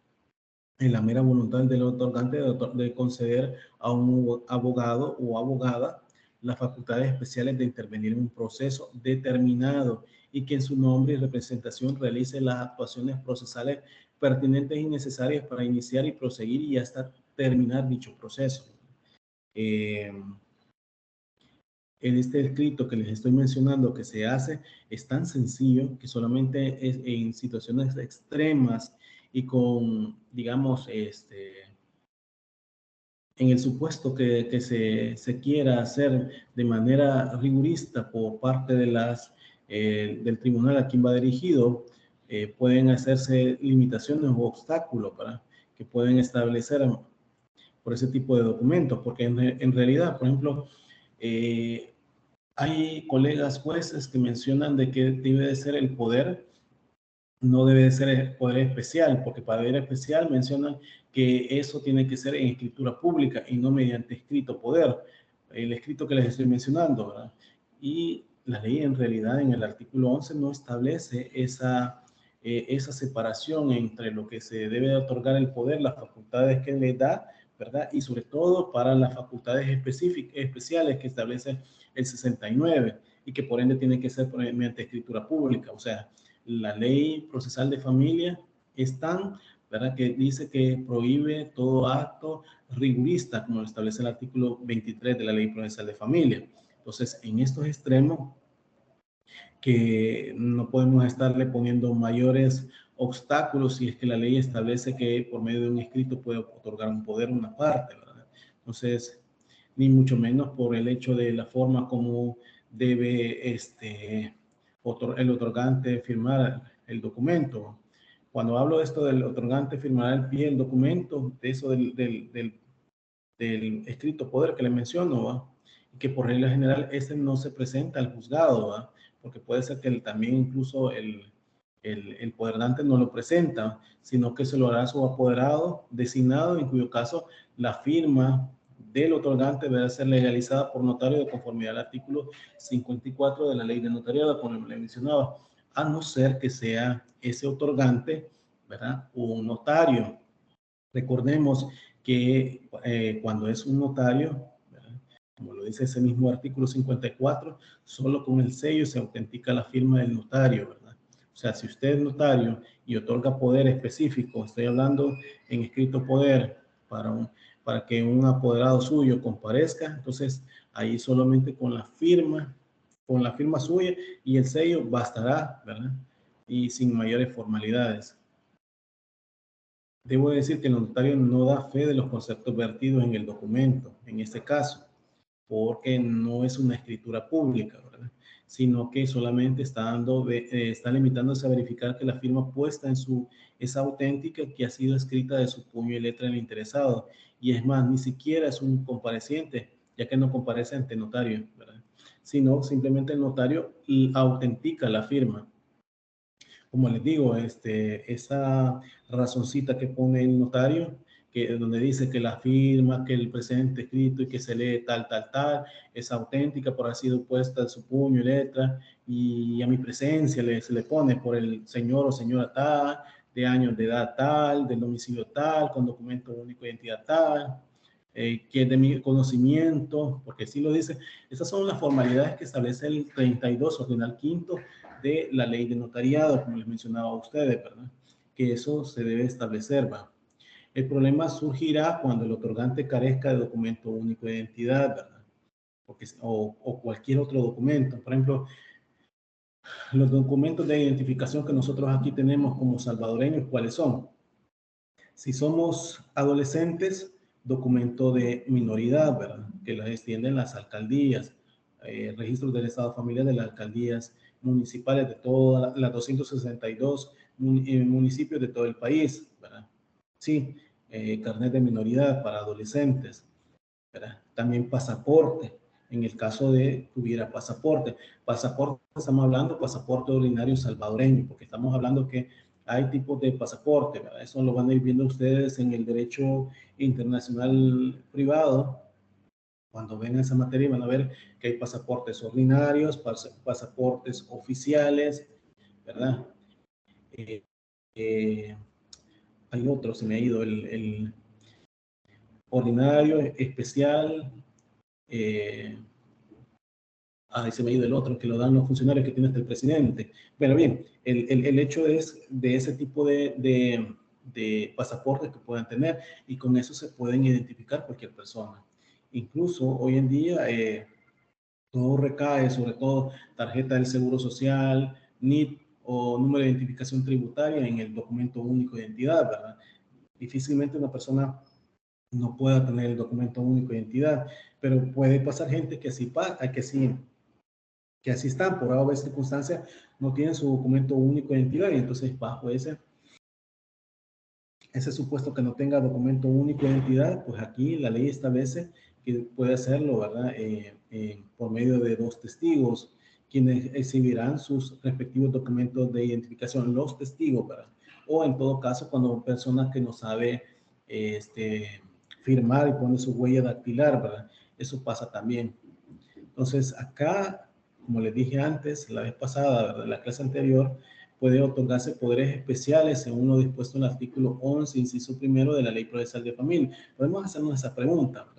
en la mera voluntad del otorgante de conceder a un abogado o abogada las facultades especiales de intervenir en un proceso determinado y que en su nombre y representación realice las actuaciones procesales pertinentes y necesarias para iniciar y proseguir y hasta terminar dicho proceso. En este escrito que les estoy mencionando que se hace es tan sencillo que solamente es en situaciones extremas y con, digamos, en el supuesto que se quiera hacer de manera rigurista por parte de del tribunal a quien va dirigido, pueden hacerse limitaciones o obstáculos para que pueden establecer por ese tipo de documentos, porque en realidad, por ejemplo, hay colegas jueces que mencionan de que debe de ser el poder, no debe de ser el poder especial, porque para poder especial mencionan que eso tiene que ser en escritura pública y no mediante escrito poder, el escrito que les estoy mencionando, ¿verdad? Y la ley en realidad en el artículo 11 no establece esa separación entre lo que se debe de otorgar el poder, las facultades que le da, ¿verdad? Y sobre todo para las facultades especiales que establece el 69 y que por ende tiene que ser mediante escritura pública. O sea, la ley procesal de familia es tan, ¿verdad?, que dice que prohíbe todo acto rigurista, como lo establece el artículo 23 de la ley procesal de familia. Entonces, en estos extremos, que no podemos estarle poniendo mayores obstáculos si es que la ley establece que por medio de un escrito puede otorgar un poder a una parte, ¿verdad? Entonces, ni mucho menos por el hecho de la forma como debe el otorgante firmar el documento. Cuando hablo de esto del otorgante firmar al pie el documento, de eso del escrito poder que le menciono, ¿va? Y que por regla general ese no se presenta al juzgado, ¿va? Porque puede ser que también incluso el poderante no lo presenta, sino que se lo hará su apoderado designado, en cuyo caso la firma del otorgante debe ser legalizada por notario de conformidad al artículo 54 de la ley de notariado, como le mencionaba, a no ser que sea ese otorgante, ¿verdad?, un notario. Recordemos que cuando es un notario, ¿verdad?, como lo dice ese mismo artículo 54, solo con el sello se autentica la firma del notario, ¿verdad? O sea, si usted es notario y otorga poder específico, estoy hablando en escrito poder para que un apoderado suyo comparezca, entonces ahí solamente con la firma suya y el sello bastará, ¿verdad? Y sin mayores formalidades. Debo decir que el notario no da fe de los conceptos vertidos en el documento, en este caso, porque no es una escritura pública, ¿verdad?, sino que solamente está limitándose a verificar que la firma puesta es auténtica, que ha sido escrita de su puño y letra del interesado. Y es más, ni siquiera es un compareciente, ya que no comparece ante notario, ¿verdad?, sino simplemente el notario autentica la firma. Como les digo, esa razoncita que pone el notario, donde dice que la firma, que el presente escrito y que se lee tal, es auténtica por haber sido puesta en su puño y letra, y a mi presencia se le pone por el señor o señora tal, de años de edad tal, del domicilio tal, con documento único de identidad tal, que es de mi conocimiento, porque sí lo dice. Esas son las formalidades que establece el 32 ordinal quinto de la ley de notariado, como les mencionaba a ustedes, ¿verdad?, que eso se debe establecer, ¿va? El problema surgirá cuando el otorgante carezca de documento único de identidad, ¿verdad?, o cualquier otro documento. Por ejemplo, los documentos de identificación que nosotros aquí tenemos como salvadoreños, ¿cuáles son? Si somos adolescentes, documento de minoridad, ¿verdad?, que las extienden las alcaldías, registros del estado familiar de las alcaldías municipales de todas las 262 municipios de todo el país, ¿verdad? Sí, carnet de minoridad para adolescentes, ¿verdad? También pasaporte, en el caso de que hubiera pasaporte. Pasaporte, estamos hablando pasaporte ordinario salvadoreño, porque estamos hablando que hay tipos de pasaporte, ¿verdad? Eso lo van a ir viendo ustedes en el derecho internacional privado. Cuando ven esa materia van a ver que hay pasaportes ordinarios, pasaportes oficiales, ¿verdad? Hay otro, se me ha ido, el ordinario, especial, se me ha ido el otro, que lo dan los funcionarios que tiene hasta el presidente. Pero bien, el hecho es de ese tipo de pasaportes que puedan tener, y con eso se pueden identificar cualquier persona. Incluso hoy en día todo recae, sobre todo tarjeta del Seguro Social, NIT o número de identificación tributaria en el documento único de identidad, ¿verdad? Difícilmente una persona no pueda tener el documento único de identidad, pero puede pasar gente que así están, por alguna circunstancia, no tienen su documento único de identidad, y entonces bajo ese supuesto que no tenga documento único de identidad, pues aquí la ley establece que puede hacerlo, ¿verdad? Por medio de 2 testigos, quienes exhibirán sus respectivos documentos de identificación, los testigos, ¿verdad? O en todo caso, cuando persona que no sabe firmar y pone su huella dactilar, ¿verdad? Eso pasa también. Entonces, acá, como les dije antes, la vez pasada, ¿verdad? En la clase anterior, puede otorgarse poderes especiales según lo dispuesto en el artículo 11, inciso primero de la Ley Procesal de Familia. Podemos hacernos esa pregunta, ¿verdad?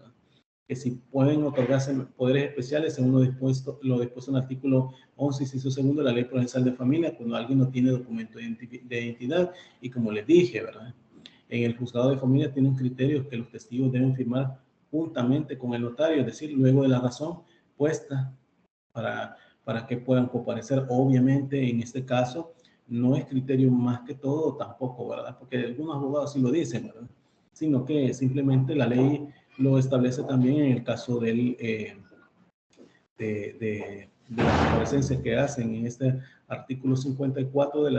Que si pueden otorgarse poderes especiales según lo dispuesto en el artículo 11, inciso segundo de la Ley Procesal de Familia, cuando alguien no tiene documento de identidad. Y como les dije, ¿verdad? En el juzgado de familia tiene un criterio que los testigos deben firmar juntamente con el notario, es decir, luego de la razón puesta para que puedan comparecer. Obviamente, en este caso, no es criterio más que todo tampoco, ¿verdad? Porque algunos abogados sí lo dicen, ¿verdad? Sino que simplemente la ley lo establece también en el caso de la comparecencia que hacen en este artículo 54 de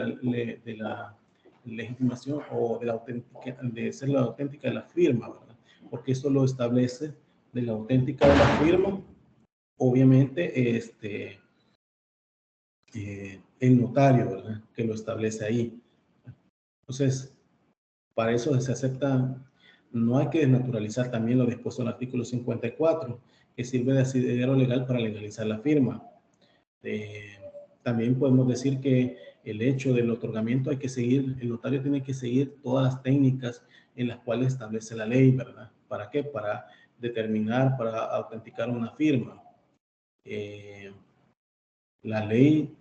la legitimación o de ser la auténtica de la firma, ¿verdad? Porque eso lo establece de la auténtica de la firma, obviamente, el notario, ¿verdad? Que lo establece ahí. Entonces, para eso se acepta, no hay que desnaturalizar también lo dispuesto en el artículo 54, que sirve de asidero legal para legalizar la firma. También podemos decir que el hecho del otorgamiento hay que seguir, el notario tiene que seguir todas las técnicas en las cuales establece la ley, ¿verdad? ¿Para qué? Para determinar, para autenticar una firma. La ley,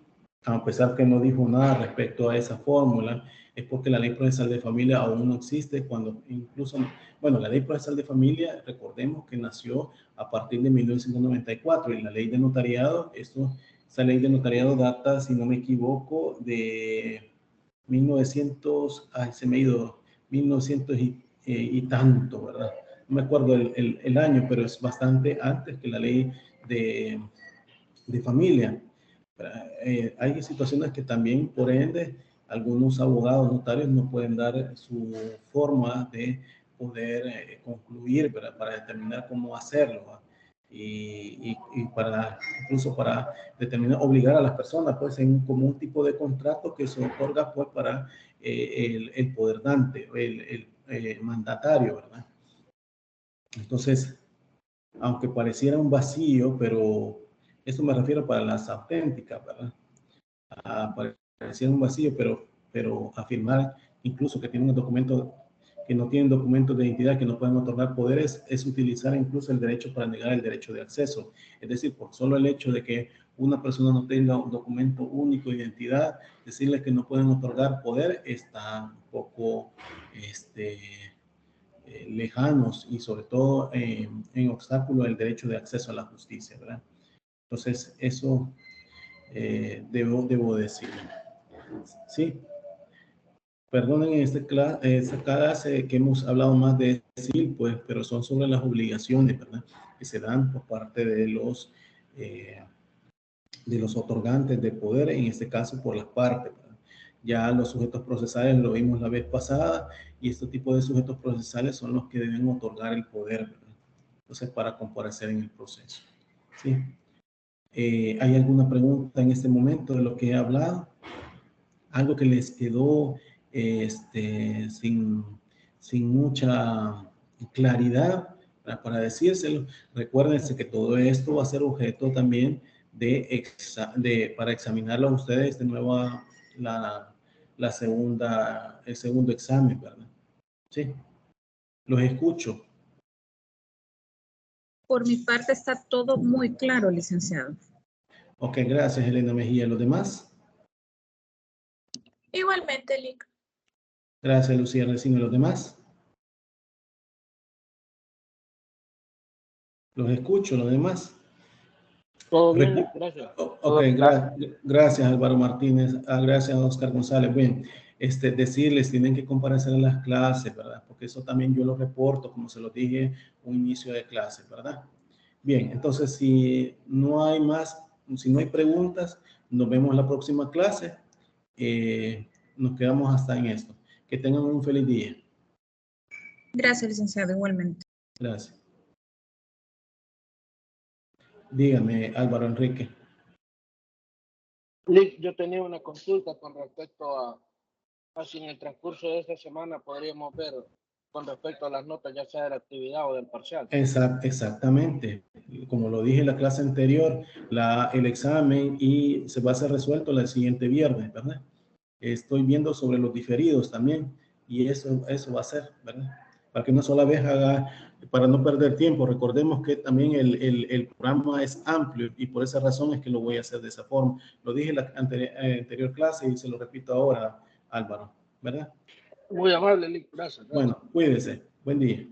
a pesar que no dijo nada respecto a esa fórmula, es porque la Ley Procesal de Familia aún no existe, cuando incluso, bueno, la Ley Procesal de Familia, recordemos que nació a partir de 1994, y la Ley de Notariado, esa Ley de Notariado data, si no me equivoco, de 1900, se me ha ido, 1900 y tanto, ¿verdad? No me acuerdo el año, pero es bastante antes que la Ley de familia. Hay situaciones que también, por ende, algunos abogados notarios no pueden dar su forma de poder concluir, ¿verdad? Para determinar cómo hacerlo, ¿verdad? Y incluso para determinar, obligar a las personas, pues, como un tipo de contrato que se otorga, pues, para el poder dante, el mandatario, ¿verdad? Entonces, aunque pareciera un vacío, pero esto me refiero para las auténticas, ¿verdad? Pareciera un vacío, pero afirmar incluso que tienen un documento, que no tienen documentos de identidad, que no pueden otorgar poderes, es utilizar incluso el derecho para negar el derecho de acceso. Es decir, por solo el hecho de que una persona no tenga un documento único de identidad, decirle que no pueden otorgar poder está un poco lejanos, y sobre todo en obstáculo del derecho de acceso a la justicia, ¿verdad? Entonces, eso debo decir. Sí, perdonen esta clase que hemos hablado más de civil, pues, pero son sobre las obligaciones, ¿verdad? Que se dan por parte de los otorgantes de poder, en este caso por las partes, ¿verdad? Ya los sujetos procesales lo vimos la vez pasada y este tipo de sujetos procesales son los que deben otorgar el poder, ¿verdad? Entonces, para comparecer en el proceso. ¿Sí? ¿Hay alguna pregunta en este momento de lo que he hablado? ¿Algo que les quedó sin mucha claridad para decírselo? Recuérdense que todo esto va a ser objeto también para examinarlo a ustedes de nuevo el segundo examen, ¿verdad? Sí. Los escucho. Por mi parte está todo muy claro, licenciado. Ok, gracias, Elena Mejía. ¿Los demás? Igualmente, Lic. Gracias, Lucía Recién. ¿Los demás? Los escucho, los demás. Todo bien, gracias. Ok, gracias Álvaro Martínez, gracias Oscar González. Bien, decirles, tienen que comparecer a las clases, ¿verdad? Porque eso también yo lo reporto, como se lo dije, un inicio de clase, ¿verdad? Bien, entonces si no hay más, si no hay preguntas, nos vemos en la próxima clase. Nos quedamos hasta en esto. Que tengan un feliz día. Gracias, licenciado, igualmente. Gracias. Dígame, Álvaro Enrique. Lic, yo tenía una consulta con respecto a si en el transcurso de esta semana podríamos ver con respecto a las notas, ya sea de la actividad o del parcial. Exactamente. Como lo dije en la clase anterior, el examen y se va a ser resuelto el siguiente viernes, ¿verdad? Estoy viendo sobre los diferidos también y eso va a ser, ¿verdad? Para que una sola vez haga, para no perder tiempo. Recordemos que también el programa es amplio y por esa razón es que lo voy a hacer de esa forma. Lo dije en la anterior clase y se lo repito ahora, Álvaro, ¿verdad? Muy amable, Lic. Gracias. Bueno, cuídese. Buen día.